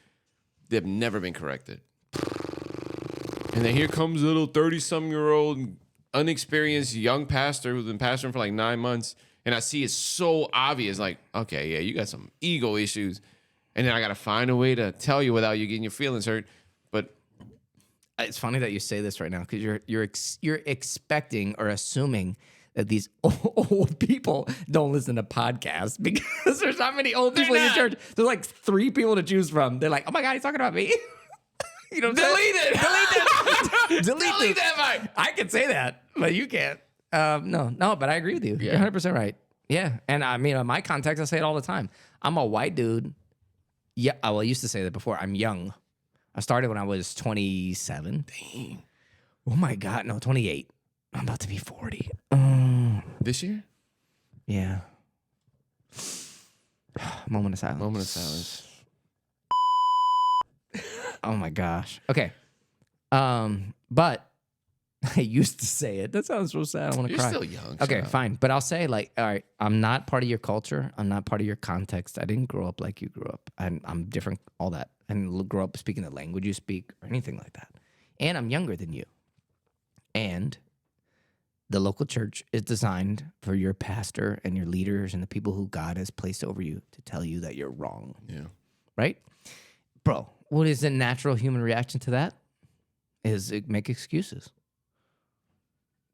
Speaker 2: They've never been corrected. And then here comes a little 30-some-year-old, unexperienced young pastor who's been pastoring for like 9 months. And I see it's so obvious. Like, okay, yeah, you got some ego issues. And then I got to find a way to tell you without you getting your feelings hurt. But
Speaker 1: it's funny that you say this right now because you're expecting or assuming that these old people don't listen to podcasts because there's not many old people in your church. There's like 3 people to choose from. They're like, oh my God, he's talking about me. You know,
Speaker 2: delete it.
Speaker 1: Delete that. I can say that, but you can't. No, but I agree with you.
Speaker 2: Yeah.
Speaker 1: You're 100% right. Yeah. And I mean, in my context, I say it all the time. I'm a white dude. Yeah. I used to say that before. I'm young. I started when I was 27.
Speaker 2: Dang.
Speaker 1: Oh my God. No, 28. I'm about to be 40.
Speaker 2: This year?
Speaker 1: Yeah. Moment of silence.
Speaker 2: Moment of silence.
Speaker 1: Oh my gosh. Okay. But I used to say it. That sounds so sad. I want to cry.
Speaker 2: You're still young.
Speaker 1: Okay, fine. But I'll say like, all right, I'm not part of your culture. I'm not part of your context. I didn't grow up like you grew up. I'm different, all that. I didn't grow up speaking the language you speak or anything like that. And I'm younger than you. And the local church is designed for your pastor and your leaders and the people who God has placed over you to tell you that you're wrong.
Speaker 2: Yeah.
Speaker 1: Right? Bro, what is the natural human reaction to that? Is it make excuses.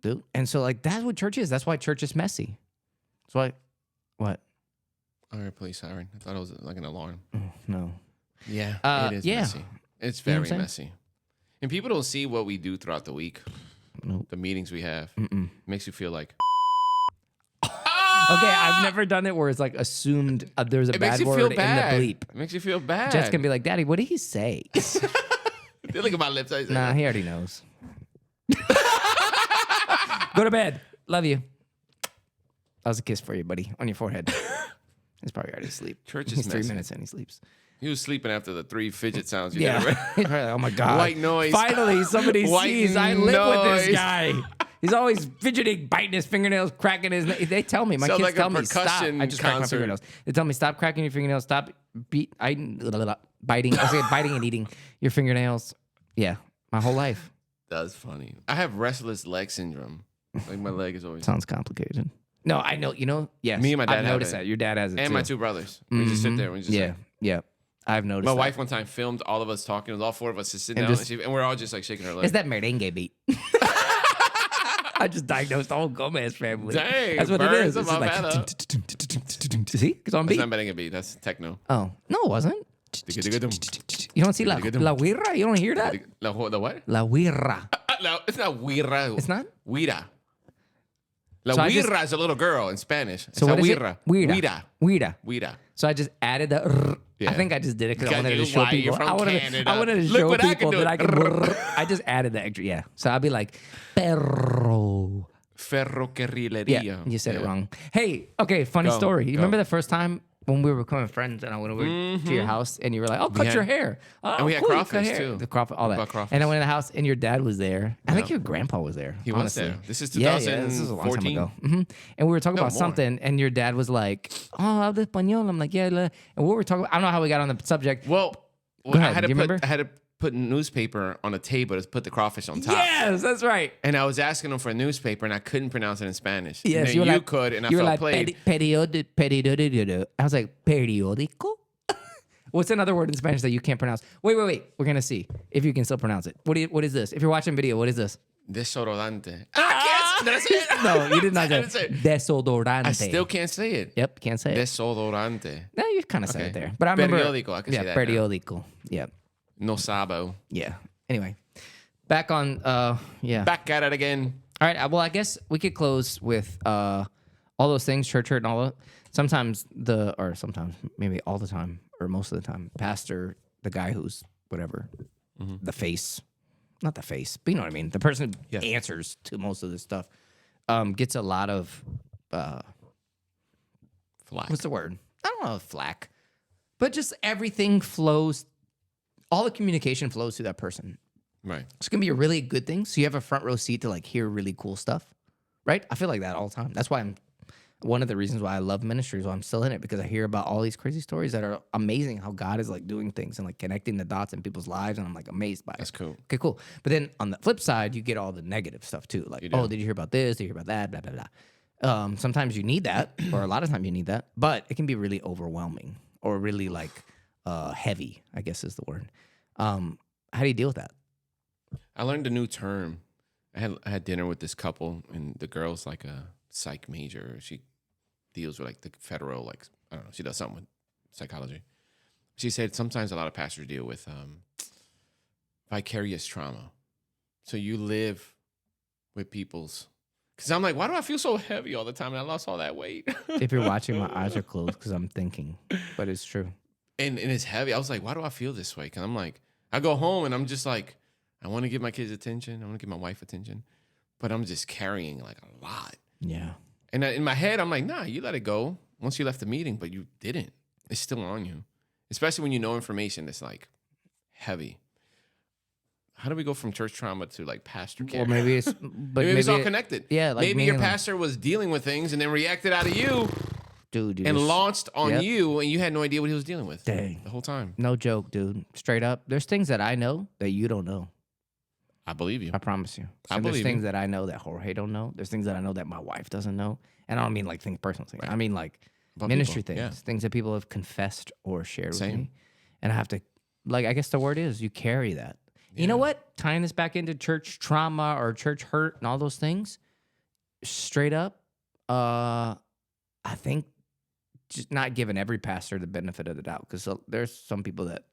Speaker 1: Dude. And so like that's what church is. That's why church is messy. That's why what?
Speaker 2: All right, police siren. I thought it was like an alarm.
Speaker 1: No.
Speaker 2: Yeah, it is messy. It's very
Speaker 1: know
Speaker 2: messy. And people don't see what we do throughout the week.
Speaker 1: Nope.
Speaker 2: The meetings we have. Makes you feel like
Speaker 1: okay, I've never done it where it's like assumed there's a bad word in the bleep.
Speaker 2: It makes you feel bad.
Speaker 1: Jess can be like, Daddy, what did he say?
Speaker 2: Look at my lips.
Speaker 1: Nah, he already knows. Go to bed. Love you. That was a kiss for you, buddy, on your forehead. He's probably already asleep.
Speaker 2: Church is
Speaker 1: He's
Speaker 2: messy.
Speaker 1: 3 minutes and he sleeps.
Speaker 2: He was sleeping after the 3 fidget sounds you
Speaker 1: Yeah.
Speaker 2: did.
Speaker 1: He's probably like, oh my God.
Speaker 2: White noise.
Speaker 1: Finally, somebody
Speaker 2: White
Speaker 1: sees I live with this
Speaker 2: noise.
Speaker 1: guy. He's always fidgeting, biting his fingernails, cracking his nails. They tell me, my
Speaker 2: Sounds
Speaker 1: kids
Speaker 2: like a
Speaker 1: tell me, stop.
Speaker 2: percussion
Speaker 1: I just crack my
Speaker 2: concert.
Speaker 1: fingernails. They tell me, stop cracking your fingernails, stop biting. I say biting and eating your fingernails. Yeah, my whole life.
Speaker 2: That's funny. I have restless leg syndrome. Like my leg is always.
Speaker 1: Sounds complicated. No, I know. You know, yes.
Speaker 2: Me and my dad
Speaker 1: I've
Speaker 2: have
Speaker 1: noticed
Speaker 2: it.
Speaker 1: that. Your dad has it
Speaker 2: And
Speaker 1: too.
Speaker 2: my 2 brothers. We just sit there. We just
Speaker 1: Yeah. I've noticed
Speaker 2: My
Speaker 1: that.
Speaker 2: wife one time filmed all of us talking. It was all 4 of us just sitting
Speaker 1: And
Speaker 2: down, and we're all just like shaking our legs.
Speaker 1: It's that merengue beat. I just diagnosed the whole Gomez family.
Speaker 2: Dang,
Speaker 1: That's what it
Speaker 2: birds
Speaker 1: is. It's
Speaker 2: of
Speaker 1: like,
Speaker 2: Havana.
Speaker 1: see? It's on
Speaker 2: That's
Speaker 1: beat.
Speaker 2: not merengue beat. That's techno.
Speaker 1: Oh, no, it wasn't. You don't see la huira? You don't hear that?
Speaker 2: The what?
Speaker 1: La huira.
Speaker 2: No, it's not huira.
Speaker 1: It's not?
Speaker 2: Huira. La
Speaker 1: So I
Speaker 2: huira is a little girl in Spanish. It's
Speaker 1: So what
Speaker 2: a
Speaker 1: is it?
Speaker 2: huira.
Speaker 1: Huira. Huira.
Speaker 2: Huira.
Speaker 1: So I just added the.
Speaker 2: Yeah.
Speaker 1: I think I just did it because I
Speaker 2: Because
Speaker 1: wanted to
Speaker 2: you're
Speaker 1: show
Speaker 2: white, you're
Speaker 1: people.
Speaker 2: from
Speaker 1: I
Speaker 2: Canada.
Speaker 1: wanted to
Speaker 2: Look
Speaker 1: show
Speaker 2: what I can
Speaker 1: people
Speaker 2: do.
Speaker 1: that I can. I just added the extra. Yeah. So I'll be like, perro.
Speaker 2: Ferrocarrileria.
Speaker 1: Yeah, you said it wrong. Hey, okay, funny
Speaker 2: Go,
Speaker 1: story. You
Speaker 2: go.
Speaker 1: remember the first time when we were becoming friends and I went over to your house and you were like, "Oh, cut your hair." Oh,
Speaker 2: and we had
Speaker 1: cool, you cut
Speaker 2: crawfish
Speaker 1: hair.
Speaker 2: too.
Speaker 1: The crawfish, all that.
Speaker 2: Crawfish.
Speaker 1: And I went in the house and your dad was there. I think your grandpa was there.
Speaker 2: He
Speaker 1: honestly.
Speaker 2: was there. This is
Speaker 1: Yeah,
Speaker 2: 2014.
Speaker 1: this is a long time ago. And we were talking about
Speaker 2: more.
Speaker 1: something, and your dad was like, "Oh, habla español." I'm like, "Yeah." And what were we talking about? I don't know how we got on the subject.
Speaker 2: Well,
Speaker 1: Go ahead.
Speaker 2: I had
Speaker 1: Do you remember?
Speaker 2: I had to put newspaper on a table to put the crawfish on top.
Speaker 1: Yes, that's right.
Speaker 2: And I was asking him for a newspaper, and I couldn't pronounce it in Spanish.
Speaker 1: Yes,
Speaker 2: and then
Speaker 1: you were like,
Speaker 2: could, and I
Speaker 1: you were
Speaker 2: felt
Speaker 1: like,
Speaker 2: played.
Speaker 1: periódico. I was like, periódico? What's another word in Spanish that you can't pronounce? Wait. We're going to see if you can still pronounce it. What is this? If you're watching video, what is this?
Speaker 2: Desodorante. I can't. Did I say it?
Speaker 1: No, you did not say
Speaker 2: I didn't say
Speaker 1: it.
Speaker 2: it.
Speaker 1: Desodorante.
Speaker 2: I still can't say it.
Speaker 1: Yep, can't say it.
Speaker 2: Desodorante.
Speaker 1: No, you kind of said
Speaker 2: Okay.
Speaker 1: it there. But I remember.
Speaker 2: Periódico, I can say that now.
Speaker 1: periódico. Yeah.
Speaker 2: No sabo.
Speaker 1: Yeah. Anyway, back on, yeah.
Speaker 2: Back at it again.
Speaker 1: All right. Well, I guess we could close with all those things, church hurt and all that. Sometimes maybe all the time, or most of the time, pastor, the guy who's whatever, the face, not the face, but you know what I mean? The person who answers to most of this stuff gets a lot of,
Speaker 2: Flack.
Speaker 1: what's the word? I don't know, flack. But just everything flows, all the communication flows through that person.
Speaker 2: Right.
Speaker 1: It's going to be a really good thing. So you have a front row seat to like hear really cool stuff, right? I feel like that all the time. That's why one of the reasons why I love ministry is why I'm still in it, because I hear about all these crazy stories that are amazing, how God is like doing things and like connecting the dots in people's lives. And I'm like amazed by it.
Speaker 2: That's cool.
Speaker 1: Okay, cool. But then on the flip side, you get all the negative stuff too. Like, oh, did you hear about this? Did you hear about that? Blah, blah, blah. Sometimes you need that, or a lot of time you need that, but it can be really overwhelming or really like heavy, I guess is the word. How do you deal with that?
Speaker 2: I learned a new term. I had dinner with this couple, and the girl's like a psych major. She deals with like the federal, like, I don't know, she does something with psychology. She said sometimes a lot of pastors deal with vicarious trauma. So you live with people's, because I'm like, why do I feel so heavy all the time? And I lost all that weight.
Speaker 1: If you're watching, my eyes are closed because I'm thinking, but it's true.
Speaker 2: And it's heavy. I was like, why do I feel this way? Because I'm like, I go home and I'm just like, I want to give my kids attention. I want to give my wife attention. But I'm just carrying like a lot.
Speaker 1: Yeah.
Speaker 2: And in my head, I'm like, nah, you let it go once you left the meeting, but you didn't. It's still on you. Especially when you know information that's like heavy. How do we go from church trauma to like pastor care?
Speaker 1: Or maybe it's, but
Speaker 2: maybe it's all connected.
Speaker 1: Yeah. Like
Speaker 2: maybe your
Speaker 1: like,
Speaker 2: pastor was dealing with things and then reacted out of you
Speaker 1: dude,
Speaker 2: and launched on you, and you had no idea what he was dealing with.
Speaker 1: Dang.
Speaker 2: The whole time.
Speaker 1: No joke, dude. Straight up. There's things that I know that you don't know.
Speaker 2: I believe you.
Speaker 1: I promise you.
Speaker 2: I
Speaker 1: And there's
Speaker 2: believe
Speaker 1: things
Speaker 2: you.
Speaker 1: that I know that Jorge don't know. There's things that I know that my wife doesn't know. And I don't mean like things, personal things.
Speaker 2: Right.
Speaker 1: I mean like
Speaker 2: About
Speaker 1: ministry
Speaker 2: people,
Speaker 1: things, things that people have confessed or shared with
Speaker 2: Same.
Speaker 1: me. And I have to, like, I guess the word is you carry that. You know what? Tying this back into church trauma or church hurt and all those things, straight up, I think just not giving every pastor the benefit of the doubt, because there's some people that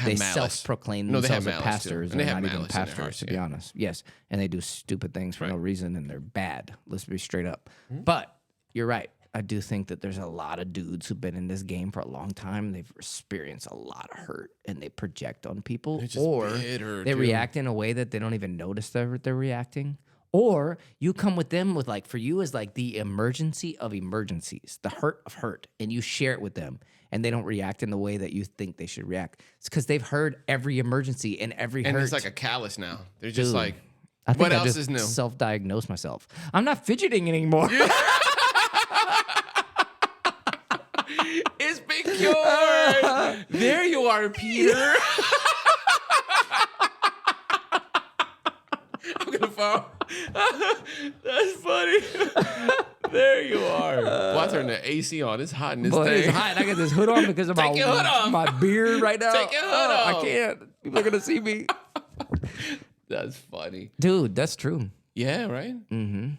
Speaker 1: they self-proclaim
Speaker 2: No, they have
Speaker 1: themselves as
Speaker 2: malice, too.
Speaker 1: pastors
Speaker 2: And they
Speaker 1: and
Speaker 2: have
Speaker 1: not even
Speaker 2: malice in their
Speaker 1: pastors,
Speaker 2: hearts,
Speaker 1: to be
Speaker 2: yeah.
Speaker 1: honest. Yes, and they do stupid things for no
Speaker 2: Right.
Speaker 1: reason, and they're bad. Let's be straight up.
Speaker 2: Mm-hmm.
Speaker 1: But you're right. I do think that there's a lot of dudes who've been in this game for a long time. They've experienced a lot of hurt, and they project on people,
Speaker 2: They're just
Speaker 1: or
Speaker 2: bitter,
Speaker 1: they
Speaker 2: too.
Speaker 1: react in a way that they don't even notice they're reacting. Or you come with them with, like, for you is like the emergency of emergencies, the hurt of hurt, and you share it with them, and they don't react in the way that you think they should react. It's because they've heard every emergency and every
Speaker 2: And
Speaker 1: hurt.
Speaker 2: it's like a callus now. They're just
Speaker 1: Dude,
Speaker 2: like,
Speaker 1: I think
Speaker 2: what
Speaker 1: I
Speaker 2: else
Speaker 1: just
Speaker 2: is new?
Speaker 1: self-diagnosed myself. I'm not fidgeting anymore.
Speaker 2: It's been cured. There you are, Peter. I'm gonna fall. That's funny. There you are. Well, I turned the AC on. It's hot in this
Speaker 1: Boy,
Speaker 2: thing.
Speaker 1: it's hot. I got this hood on because of
Speaker 2: Take your hood off.
Speaker 1: my beard right now.
Speaker 2: Take your hood
Speaker 1: I
Speaker 2: off.
Speaker 1: can't. People are gonna see me.
Speaker 2: That's funny.
Speaker 1: Dude, that's true.
Speaker 2: Yeah, right?
Speaker 1: Mm-hmm.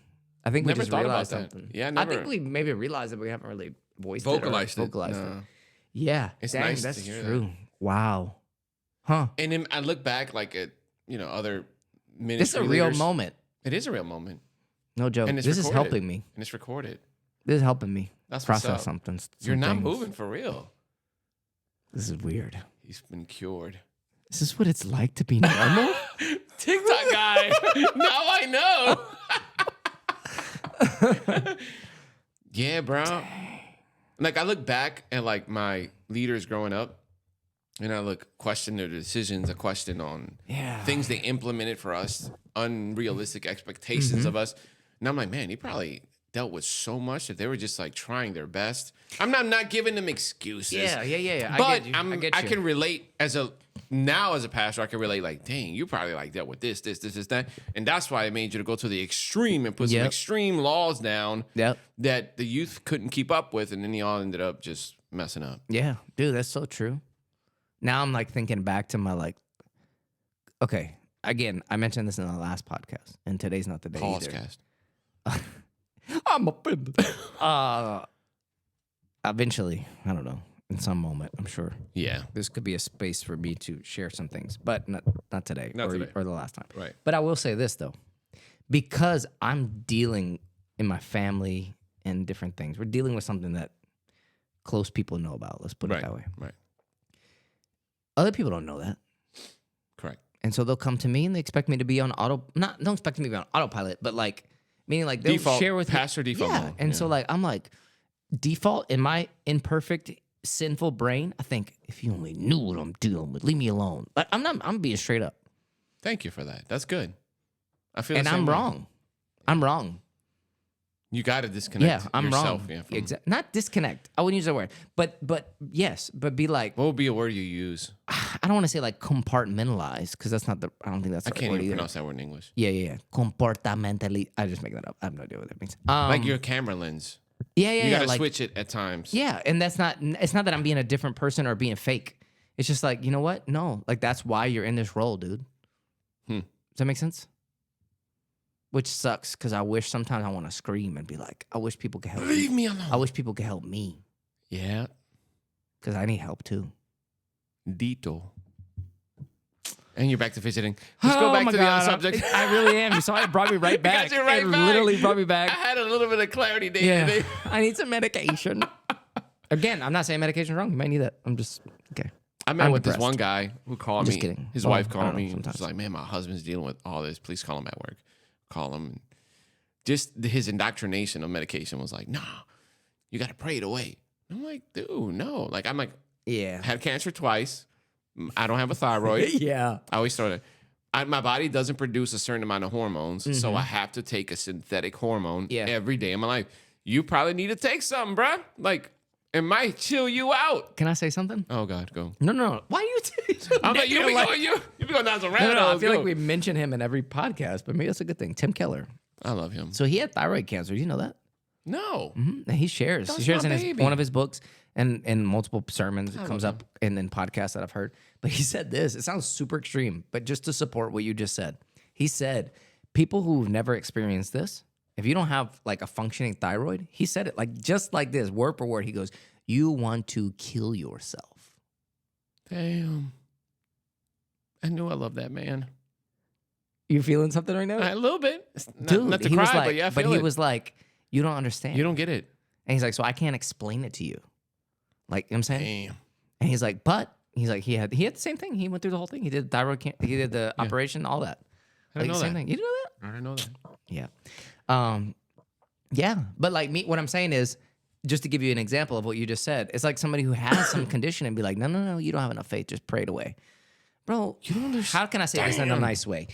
Speaker 1: I think we
Speaker 2: Never
Speaker 1: just
Speaker 2: thought about
Speaker 1: realized
Speaker 2: that.
Speaker 1: something.
Speaker 2: Yeah,
Speaker 1: I
Speaker 2: never.
Speaker 1: think we maybe realized that we haven't really voiced
Speaker 2: Vocalized
Speaker 1: it.
Speaker 2: it.
Speaker 1: Or vocalized
Speaker 2: No.
Speaker 1: it. Yeah.
Speaker 2: It's
Speaker 1: Dang,
Speaker 2: nice to
Speaker 1: that's
Speaker 2: hear
Speaker 1: true. Wow. Huh.
Speaker 2: And then I look back like at, other ministry
Speaker 1: This is a real
Speaker 2: leaders.
Speaker 1: moment.
Speaker 2: It is a real moment.
Speaker 1: No joke.
Speaker 2: And it's
Speaker 1: This is
Speaker 2: recorded.
Speaker 1: helping me.
Speaker 2: And it's recorded.
Speaker 1: This is helping me
Speaker 2: That's what's
Speaker 1: process
Speaker 2: up.
Speaker 1: something.
Speaker 2: You're
Speaker 1: some
Speaker 2: not
Speaker 1: things.
Speaker 2: moving for real.
Speaker 1: This is weird.
Speaker 2: He's been cured.
Speaker 1: Is this what it's like to be normal?
Speaker 2: TikTok guy. Now I know. Yeah, bro. Like, I look back at like my leaders growing up, and I question their decisions, a question on things they implemented for us, unrealistic expectations of us. And I'm like, man, he probably dealt with so much that they were just like trying their best. I'm not giving them excuses.
Speaker 1: Yeah.
Speaker 2: But
Speaker 1: I
Speaker 2: can relate as a pastor, I can relate like, dang, you probably like dealt with this, that. And that's why I made you to go to the extreme and put some extreme laws down that the youth couldn't keep up with. And then y'all ended up just messing up.
Speaker 1: Yeah, dude, that's so true. Now I'm like thinking back to my like, okay, again, I mentioned this in the last podcast, and today's not the day
Speaker 2: Pausecast.
Speaker 1: I'm offended. Eventually, I don't know, in some moment, I'm sure.
Speaker 2: Yeah.
Speaker 1: This could be a space for me to share some things, but not today, or the last time.
Speaker 2: Right.
Speaker 1: But I will say this, though. Because I'm dealing in my family and different things, we're dealing with something that close people know about. Let's put it that way.
Speaker 2: Right.
Speaker 1: Other people don't know that.
Speaker 2: Correct.
Speaker 1: And so they'll come to me and they expect me to be on don't expect me to be on autopilot, but like, meaning like they'll
Speaker 2: Default,
Speaker 1: share with
Speaker 2: pastor
Speaker 1: me.
Speaker 2: default mode.
Speaker 1: And so like, I'm like, default in my imperfect, sinful brain, I think, if you only knew what I'm dealing with, leave me alone. Like, I'm being straight up.
Speaker 2: Thank you for that. That's good. I feel
Speaker 1: and
Speaker 2: the same
Speaker 1: I'm
Speaker 2: way.
Speaker 1: wrong. I'm wrong.
Speaker 2: You got to disconnect
Speaker 1: I'm
Speaker 2: yourself.
Speaker 1: wrong.
Speaker 2: Yeah,
Speaker 1: not disconnect. I wouldn't use that word. But yes, but be like,
Speaker 2: what would be a word you use?
Speaker 1: I don't want to say like compartmentalize, because that's not I don't think that's the
Speaker 2: I can't
Speaker 1: word
Speaker 2: even
Speaker 1: either.
Speaker 2: pronounce that word in English.
Speaker 1: Yeah. Comportamentally. I just make that up. I have no idea what that means.
Speaker 2: Like your camera lens.
Speaker 1: Yeah.
Speaker 2: You got to
Speaker 1: like,
Speaker 2: switch it at times.
Speaker 1: Yeah, and it's not that I'm being a different person or being fake. It's just like, you know what? No, like that's why you're in this role, dude. Does that make sense? Which sucks, because I wish sometimes I want to scream and be like, I wish people could help me.
Speaker 2: Leave me alone.
Speaker 1: I wish people could help me.
Speaker 2: Yeah.
Speaker 1: Because I need help too.
Speaker 2: Dito. And you're back to fidgeting. Let's go back to the other subject.
Speaker 1: I really am. You saw it brought me right back.
Speaker 2: Got you right
Speaker 1: it
Speaker 2: back.
Speaker 1: literally brought me back.
Speaker 2: I had a little bit of clarity day today.
Speaker 1: I need some medication. Again, I'm not saying medication's wrong. You might need that. I'm just, okay.
Speaker 2: I met
Speaker 1: I'm
Speaker 2: with
Speaker 1: depressed.
Speaker 2: this one guy who called me.
Speaker 1: Just kidding.
Speaker 2: His wife called
Speaker 1: I don't know,
Speaker 2: me.
Speaker 1: sometimes.
Speaker 2: She's like, man, my husband's dealing with all this. Please call him at work. Call him. Just his indoctrination of medication was like, nah, you got to pray it away. I'm like, dude, no. Like, I'm like,
Speaker 1: Yeah.
Speaker 2: had cancer twice. I don't have a thyroid.
Speaker 1: Yeah.
Speaker 2: I always throw it. My body doesn't produce a certain amount of hormones, so I have to take a synthetic hormone every day of my life. You probably need to take something, bruh. Like, it might chill you out.
Speaker 1: Can I say something?
Speaker 2: Oh, God, go.
Speaker 1: No. Why are you
Speaker 2: I'm like, you be going down some rabbit
Speaker 1: No, I
Speaker 2: holes.
Speaker 1: feel
Speaker 2: Go.
Speaker 1: like we mention him in every podcast, but maybe that's a good thing. Tim Keller.
Speaker 2: I love him.
Speaker 1: So he had thyroid cancer. Do you know that?
Speaker 2: No.
Speaker 1: And he shares.
Speaker 2: That's
Speaker 1: He shares
Speaker 2: my
Speaker 1: in
Speaker 2: baby.
Speaker 1: one of his books and in multiple sermons. It comes up in podcasts that I've heard. But he said this. It sounds super extreme, but just to support what you just said. He said, people who've never experienced this, if you don't have like a functioning thyroid, he said it like just like this, word for word. He goes, you want to kill yourself.
Speaker 2: Damn. I knew I loved that man.
Speaker 1: You feeling something right now?
Speaker 2: A little bit.
Speaker 1: Dude,
Speaker 2: not to
Speaker 1: he
Speaker 2: cry,
Speaker 1: was like,
Speaker 2: but yeah, I feel
Speaker 1: he
Speaker 2: it.
Speaker 1: was like, you don't understand.
Speaker 2: You don't get it.
Speaker 1: And he's like, so I can't explain it to you. Like, you know what I'm saying?
Speaker 2: Damn.
Speaker 1: And he's like, but he's like, he had the same thing. He went through the whole thing. He did thyroid he did the operation, all that.
Speaker 2: I didn't know
Speaker 1: same
Speaker 2: that.
Speaker 1: thing. You didn't know that?
Speaker 2: I didn't know that.
Speaker 1: Yeah. Yeah. But like me, what I'm saying is, just to give you an example of what you just said, it's like somebody who has some condition and be like, no, you don't have enough faith. Just pray it away. Bro, you don't understand. How can I say this in a nice way?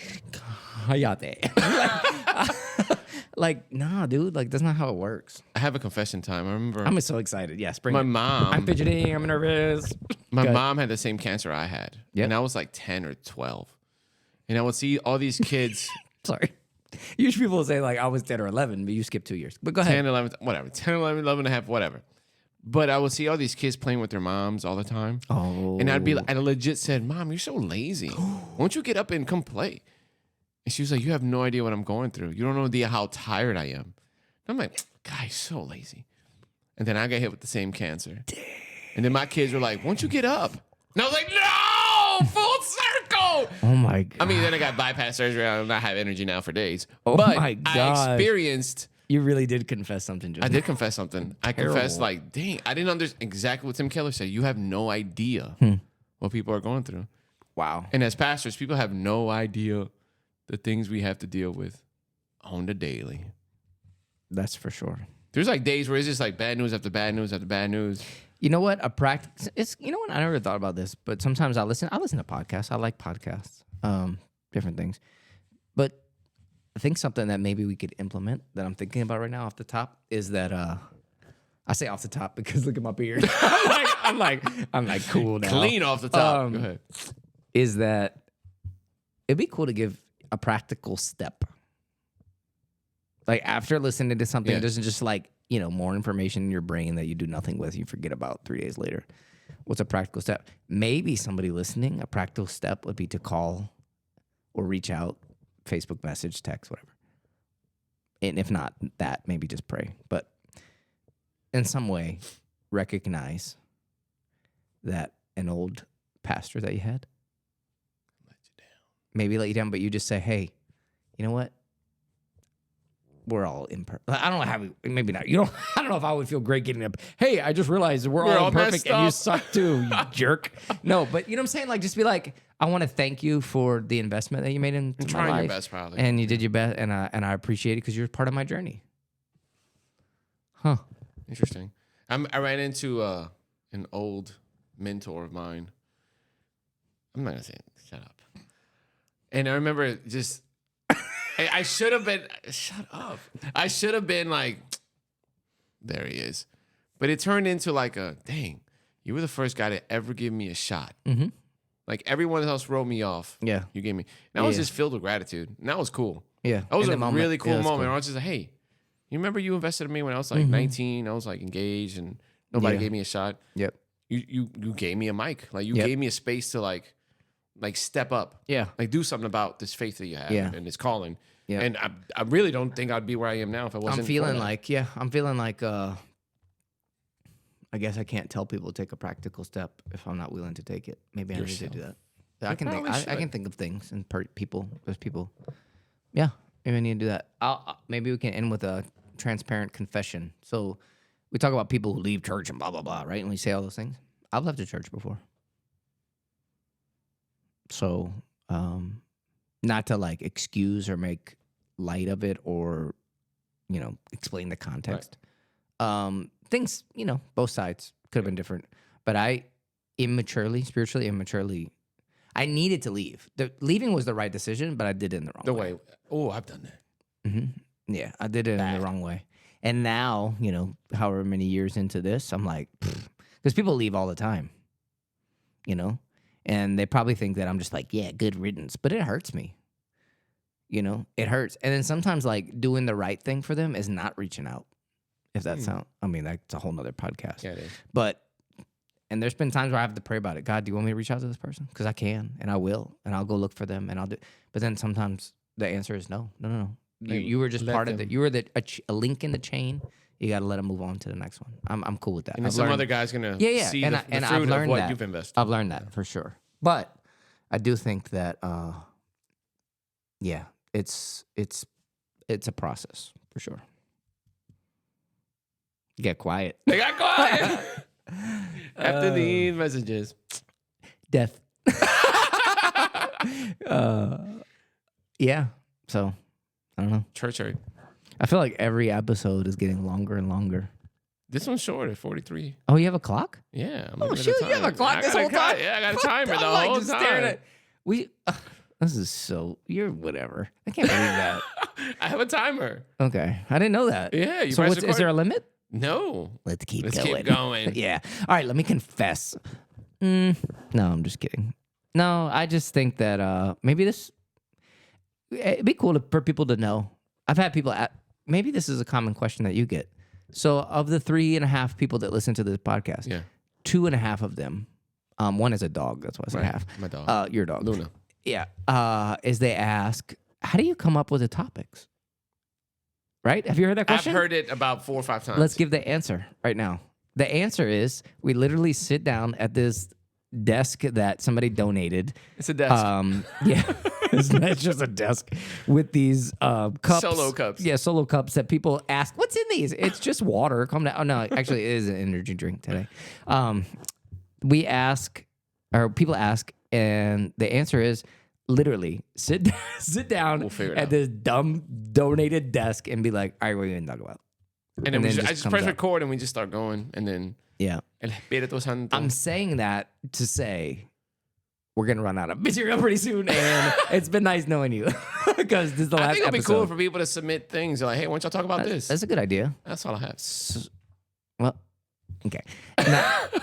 Speaker 1: Like, nah, dude. Like, that's not how it works.
Speaker 2: I have a confession time. I remember
Speaker 1: I'm so excited. Yes, bring
Speaker 2: my
Speaker 1: it.
Speaker 2: mom.
Speaker 1: I'm fidgeting. I'm nervous.
Speaker 2: My
Speaker 1: Good.
Speaker 2: mom had the same cancer I had.
Speaker 1: Yep.
Speaker 2: And I was like 10 or 12. And I would see all these kids,
Speaker 1: Sorry. Usually people say like I was 10 or 11, but you skipped 2 years. But go
Speaker 2: 10,
Speaker 1: ahead.
Speaker 2: 11, whatever, 10, 11, 11 and a half, whatever. But I would see all these kids playing with their moms all the time.
Speaker 1: Oh.
Speaker 2: And I'd be like, I legit said, Mom, you're so lazy. Won't you get up and come play? And she was like, you have no idea what I'm going through. You don't know how tired I am. And I'm like, God, so lazy. And then I got hit with the same cancer. Dang. And then my kids were like, won't you get up? And I was like, no, full circle.
Speaker 1: Oh my God.
Speaker 2: I mean, then I got bypass surgery. I don't have energy now for days.
Speaker 1: Oh
Speaker 2: but
Speaker 1: my
Speaker 2: I
Speaker 1: gosh.
Speaker 2: experienced.
Speaker 1: You really did confess something just
Speaker 2: I did confess something. I confessed
Speaker 1: Terrible.
Speaker 2: like, dang, I didn't understand exactly what Tim Keller said. You have no idea what people are going through.
Speaker 1: Wow.
Speaker 2: And as pastors, people have no idea the things we have to deal with on the daily.
Speaker 1: That's for sure.
Speaker 2: There's like days where it's just like bad news after bad news after bad news.
Speaker 1: You know what? You know what? I never thought about this, but sometimes I listen to podcasts. I like podcasts, different things. But I think something that maybe we could implement that I'm thinking about right now off the top is that I say off the top because look at my beard. I'm like cool now.
Speaker 2: Clean off the top. Go ahead.
Speaker 1: Is that it'd be cool to give a practical step. Like after listening to something, it doesn't just like, more information in your brain that you do nothing with, you forget about 3 days later. What's a practical step? Maybe somebody listening, a practical step would be to call or reach out, Facebook message, text, whatever. And if not that, maybe just pray. But in some way, recognize that an old pastor that you had maybe let you down, but you just say, hey, you know what? We're all imperfect. I don't know how maybe not. I don't know if I would feel great getting up. Hey, I just realized we're all imperfect and you suck too, you jerk. No, but you know what I'm saying? Like, just be like, I want to thank you for the investment that you made into my
Speaker 2: trying
Speaker 1: life.
Speaker 2: Your best, probably.
Speaker 1: And you did your best, and I appreciate it because you're part of my journey. Huh.
Speaker 2: Interesting. I ran into an old mentor of mine. I'm not gonna say it. Shut up. And I remember just. I should have been. Shut up. I should have been like, there he is. But it turned into like dang, you were the first guy to ever give me a shot.
Speaker 1: Mm-hmm.
Speaker 2: Like everyone else wrote me off.
Speaker 1: Yeah.
Speaker 2: You gave me. And I was just filled with gratitude. And that was cool.
Speaker 1: Yeah.
Speaker 2: That was a really cool moment.
Speaker 1: Cool.
Speaker 2: I was just like, hey, you remember you invested in me when I was like 19? I was like engaged and nobody gave me a shot.
Speaker 1: Yep.
Speaker 2: You gave me a mic. Like you gave me a space to like step up.
Speaker 1: Yeah.
Speaker 2: Like do something about this faith that you have and this calling.
Speaker 1: Yeah.
Speaker 2: And I really don't think I'd be where I am now if I wasn't.
Speaker 1: I'm feeling like I guess I can't tell people to take a practical step if I'm not willing to take it. Maybe I need to do that. I can think of things and people. There's people. Yeah, maybe I need to do that. Maybe we can end with a transparent confession. So we talk about people who leave church and blah blah blah, right? And we say all those things. I've left a church before. So, not to like excuse or make light of it or, explain the context. Right. Things, both sides could have been different. But I spiritually immaturely, I needed to leave. Leaving was the right decision, but I did it in the wrong way.
Speaker 2: Oh, I've done that.
Speaker 1: Mm-hmm. Yeah, I did it in the wrong way. And now, however many years into this, I'm like, because people leave all the time, and they probably think that I'm just like, yeah, good riddance. But it hurts me. It hurts. And then sometimes like doing the right thing for them is not reaching out. If that sounds, that's a whole nother podcast.
Speaker 2: Yeah, it is.
Speaker 1: But, and there's been times where I have to pray about it. God, do you want me to reach out to this person? Because I can, and I will, and I'll go look for them, and I'll do. But then sometimes the answer is no. You were just part of it. You were a link in the chain. You got to let them move on to the next one. I'm cool with that.
Speaker 2: And some other guy's gonna see the fruit
Speaker 1: I've learned
Speaker 2: of what
Speaker 1: that.
Speaker 2: you've invested.
Speaker 1: I've learned that for sure. But I do think that, it's a process for sure. Get quiet.
Speaker 2: They got quiet after these messages.
Speaker 1: Death. Yeah. So I don't know.
Speaker 2: Church hurt.
Speaker 1: I feel like every episode is getting longer and longer.
Speaker 2: This one's short at 43.
Speaker 1: Oh, you have a clock?
Speaker 2: Yeah.
Speaker 1: Oh, shoot, you have a clock this whole time?
Speaker 2: Yeah, I got a timer the whole time.
Speaker 1: This is you're whatever. I can't believe that.
Speaker 2: I have a timer.
Speaker 1: Okay. I didn't know that.
Speaker 2: Yeah.
Speaker 1: Is there a limit?
Speaker 2: No.
Speaker 1: Let's keep
Speaker 2: going.
Speaker 1: Yeah. All right, let me confess. No, I'm just kidding. No, I just think that maybe it'd be cool for people to know. I've had people maybe this is a common question that you get. So of the 3.5 people that listen to this podcast, 2.5 of them, one is a dog. That's why I said half.
Speaker 2: My dog.
Speaker 1: Your dog.
Speaker 2: Luna.
Speaker 1: Yeah. Is they ask, how do you come up with the topics? Right? Have you heard that question?
Speaker 2: I've heard it about 4 or 5 times.
Speaker 1: Let's give the answer right now. The answer is we literally sit down at this desk that somebody donated.
Speaker 2: It's a desk.
Speaker 1: Yeah. It's just a desk with these cups.
Speaker 2: Solo cups.
Speaker 1: Yeah, solo cups that people ask, what's in these? It's just water. Calm down. Oh, no, actually, it is an energy drink today. We ask, or people ask, and the answer is literally sit down
Speaker 2: We'll figure it
Speaker 1: at
Speaker 2: out.
Speaker 1: this dumb donated desk and be like, all right, what are you going to talk about?
Speaker 2: And then I just press
Speaker 1: up.
Speaker 2: record and we just start going. And then
Speaker 1: Yeah.
Speaker 2: El Espíritu Santo.
Speaker 1: I'm saying that to say we're going to run out of material pretty soon. And it's been nice knowing you because this is the last
Speaker 2: I think it'll be
Speaker 1: episode.
Speaker 2: cool for people to submit things. They're like, hey, why don't y'all talk about this?
Speaker 1: That's a good idea.
Speaker 2: That's all I have.
Speaker 1: Well, okay.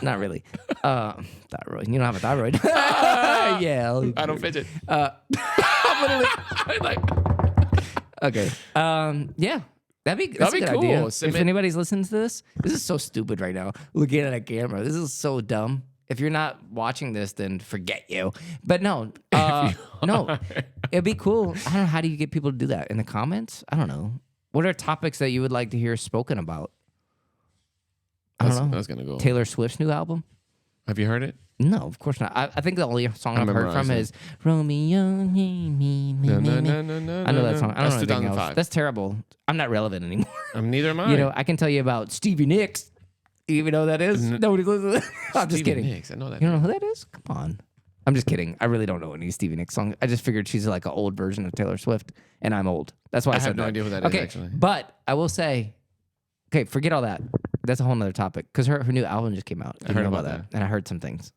Speaker 1: Not really. Thyroid. You don't have a thyroid. Yeah.
Speaker 2: I don't fidget.
Speaker 1: Okay. Yeah. That's a good
Speaker 2: cool.
Speaker 1: idea.
Speaker 2: Submit.
Speaker 1: If anybody's listening to this is so stupid right now. Looking at a camera. This is so dumb. If you're not watching this, then forget you. But no. No. It'd be cool. I don't know. How do you get people to do that? In the comments? I don't know. What are topics that you would like to hear spoken about? I don't know.
Speaker 2: That's gonna go.
Speaker 1: Taylor Swift's new album?
Speaker 2: Have you heard it?
Speaker 1: No, of course not. I think the only song I've heard from is Romeo. Me.
Speaker 2: No.
Speaker 1: I know that song. I don't
Speaker 2: That's
Speaker 1: know anything
Speaker 2: 2005.
Speaker 1: else. That's terrible. I'm not relevant anymore.
Speaker 2: Neither am I.
Speaker 1: You know, I can tell you about Stevie Nicks. You even know who that is? Nobody listens. I'm just kidding.
Speaker 2: Nicks, I know that.
Speaker 1: You don't know who that is? Come on. I'm just kidding. I really don't know any Stevie Nicks songs. I just figured she's like an old version of Taylor Swift, and I'm old. That's why I said
Speaker 2: have no
Speaker 1: that.
Speaker 2: idea who that is,
Speaker 1: okay,
Speaker 2: actually.
Speaker 1: But I will say, okay, forget all that. That's a whole nother topic because her new album just came out.
Speaker 2: I heard about that.
Speaker 1: And I heard some things.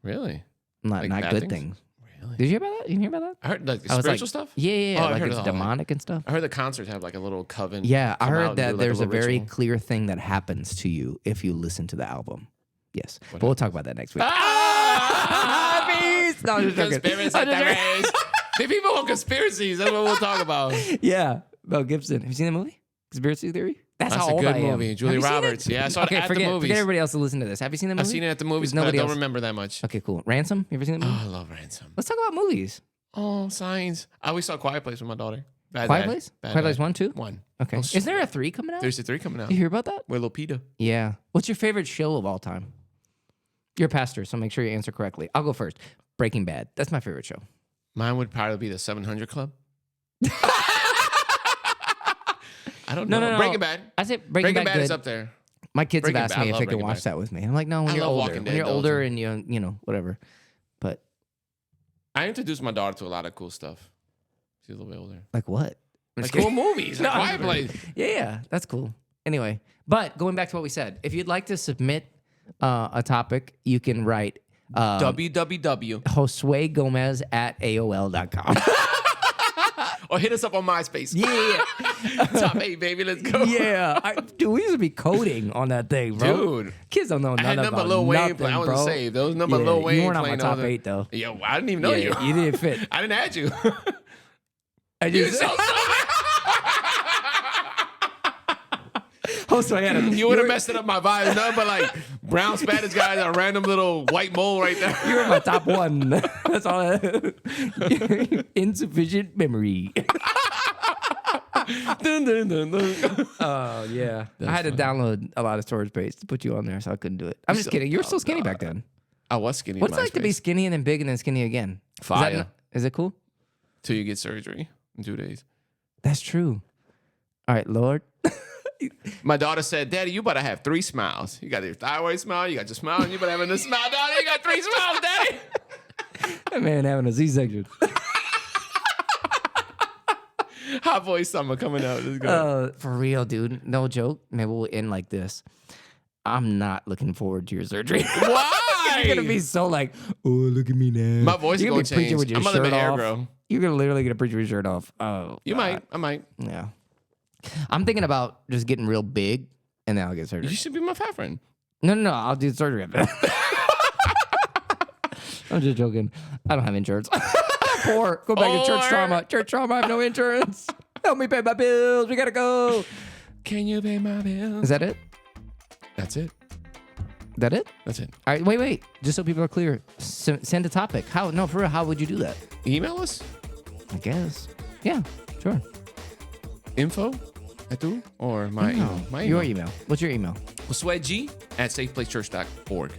Speaker 2: Really?
Speaker 1: Not
Speaker 2: bad
Speaker 1: good things.
Speaker 2: Really?
Speaker 1: Did you hear about that? You didn't hear about that?
Speaker 2: I heard like
Speaker 1: I was
Speaker 2: spiritual
Speaker 1: like,
Speaker 2: stuff.
Speaker 1: Yeah.
Speaker 2: Oh, I
Speaker 1: Like
Speaker 2: heard
Speaker 1: it's
Speaker 2: it all,
Speaker 1: demonic and stuff.
Speaker 2: I heard the concerts have like a little coven.
Speaker 1: Yeah, I
Speaker 2: come out
Speaker 1: heard
Speaker 2: and
Speaker 1: that
Speaker 2: do, like,
Speaker 1: there's a
Speaker 2: little
Speaker 1: very
Speaker 2: ritual.
Speaker 1: clear thing that happens to you if you listen to the album. Yes. But we'll talk about that next week. Peace! No, I'm just joking.
Speaker 2: Conspiracy theories. The people on conspiracies. That's what we'll talk about.
Speaker 1: Yeah. Mel Gibson. Have you seen the movie? Conspiracy Theory? That's how
Speaker 2: a
Speaker 1: old
Speaker 2: good
Speaker 1: I am.
Speaker 2: movie. Julia
Speaker 1: Have you seen
Speaker 2: Roberts.
Speaker 1: it?
Speaker 2: Yeah, I saw it at the movies.
Speaker 1: Forget everybody else to listen to this. Have you seen the movie?
Speaker 2: I've seen it at the movies,
Speaker 1: There's
Speaker 2: but I
Speaker 1: nobody
Speaker 2: don't
Speaker 1: else.
Speaker 2: remember that much.
Speaker 1: Okay, cool. Ransom? You ever seen the movie?
Speaker 2: Oh, I love Ransom.
Speaker 1: Let's talk about movies.
Speaker 2: Oh, Signs. I always saw Quiet Place with my daughter.
Speaker 1: Quiet Place? Quiet Place 1, 2?
Speaker 2: 1.
Speaker 1: Okay.
Speaker 2: Oh,
Speaker 1: Is there a 3 coming out?
Speaker 2: There's a 3 coming out.
Speaker 1: Did you hear about that?
Speaker 2: With Lupita.
Speaker 1: Yeah. What's your favorite show of all time? You're a pastor, so make sure you answer correctly. I'll go first. Breaking Bad. That's my favorite show.
Speaker 2: Mine would probably be the 700 Club. I don't
Speaker 1: No,
Speaker 2: know.
Speaker 1: no, no.
Speaker 2: Breaking Bad.
Speaker 1: I say Breaking Bad
Speaker 2: is
Speaker 1: good.
Speaker 2: up there.
Speaker 1: My kids
Speaker 2: Breaking
Speaker 1: have asked
Speaker 2: Bad. I
Speaker 1: me if
Speaker 2: love
Speaker 1: they can
Speaker 2: Breaking
Speaker 1: watch
Speaker 2: Bad.
Speaker 1: that with me. I'm like, no, when
Speaker 2: I
Speaker 1: you're
Speaker 2: love
Speaker 1: older.
Speaker 2: Walking
Speaker 1: When
Speaker 2: Dead,
Speaker 1: you're
Speaker 2: though,
Speaker 1: older
Speaker 2: too.
Speaker 1: and you know, whatever. But
Speaker 2: I introduced my daughter to a lot of cool stuff. She's a little bit older.
Speaker 1: like what?
Speaker 2: Like cool movies. Like Quiet Place.
Speaker 1: Yeah, that's cool. Anyway, but going back to what we said, if you'd like to submit a topic, you can write
Speaker 2: www.
Speaker 1: Josue Gomez at AOL.com.
Speaker 2: Or hit us up on MySpace.
Speaker 1: Yeah.
Speaker 2: Top 8, baby. Let's go.
Speaker 1: Yeah. Dude, we used to be coding on that thing, bro.
Speaker 2: Dude.
Speaker 1: Kids don't know
Speaker 2: I had
Speaker 1: nothing
Speaker 2: number
Speaker 1: about
Speaker 2: Lil Wayne
Speaker 1: nothing,
Speaker 2: playing. I
Speaker 1: bro.
Speaker 2: wasn't saved. There was number Lil Wayne
Speaker 1: You weren't on my
Speaker 2: playing.
Speaker 1: top 8, though.
Speaker 2: Yo, I didn't even know you.
Speaker 1: You didn't fit.
Speaker 2: I didn't add you.
Speaker 1: I just, so I had a,
Speaker 2: You would have messed it up my vibe. Nothing but like brown Spanish guys and a random little white mole right there.
Speaker 1: You were my top 1. That's all. Insufficient memory.
Speaker 2: Dun, dun, dun, dun.
Speaker 1: Oh, yeah. I had to download a lot of storage space to put you on there, so I couldn't do it. I'm just kidding. You were so skinny back then.
Speaker 2: I was skinny.
Speaker 1: What's it like to be skinny and then big and then skinny again?
Speaker 2: Fire.
Speaker 1: Is it cool?
Speaker 2: Till you get surgery in 2 days.
Speaker 1: That's true. All right, Lord.
Speaker 2: My daughter said, Daddy, you better have 3 smiles. You got your thyroid smile, you got your smile, and you better have a smile. Daddy, you got 3 smiles, Daddy.
Speaker 1: That man having a C-section.
Speaker 2: Hot Boy Summer coming out. Let's go.
Speaker 1: For real, dude. No joke. Maybe we'll end like this. I'm not looking forward to your surgery.
Speaker 2: Why?
Speaker 1: You're gonna be so like, oh, look at me now.
Speaker 2: My voice is
Speaker 1: You're
Speaker 2: gonna
Speaker 1: be preaching
Speaker 2: change.
Speaker 1: with your
Speaker 2: I'm gonna
Speaker 1: shirt
Speaker 2: be air
Speaker 1: off.
Speaker 2: grow.
Speaker 1: You're literally gonna preach with your shirt off. Oh,
Speaker 2: You
Speaker 1: God.
Speaker 2: might. I might.
Speaker 1: Yeah. I'm thinking about just getting real big and then I'll get surgery.
Speaker 2: You should be my fat friend.
Speaker 1: No. I'll do surgery after that. I'm just joking. I don't have insurance. Poor. Go back to church trauma. Church trauma. I have no insurance. Help me pay my bills. We gotta go.
Speaker 2: Can you pay my bills?
Speaker 1: Is that it?
Speaker 2: That's it.
Speaker 1: That it?
Speaker 2: That's it.
Speaker 1: All right. Wait. Just so people are clear, send a topic. How? No, for real. How would you do that?
Speaker 2: Email us.
Speaker 1: I guess. Yeah. Sure.
Speaker 2: Info at tu or my email. My
Speaker 1: Your email. What's your email?
Speaker 2: Josueg at safeplacechurch.org.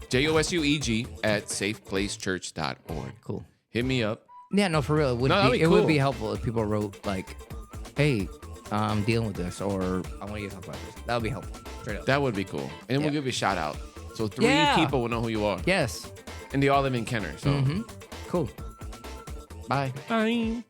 Speaker 2: JOSUEG at safeplacechurch.org.
Speaker 1: Cool.
Speaker 2: Hit me up.
Speaker 1: Yeah. No, for real. It would
Speaker 2: No, that'd
Speaker 1: be.
Speaker 2: be
Speaker 1: It would
Speaker 2: cool.
Speaker 1: be helpful if people wrote like, "Hey, I'm dealing with this," or "I want you to talk about this." That would be helpful. Straight up.
Speaker 2: That would be cool. And then we'll give you a shout out. So 3
Speaker 1: Yeah.
Speaker 2: people will know who you are.
Speaker 1: Yes.
Speaker 2: And they all live in Kenner. So
Speaker 1: Cool. Bye.
Speaker 2: bye.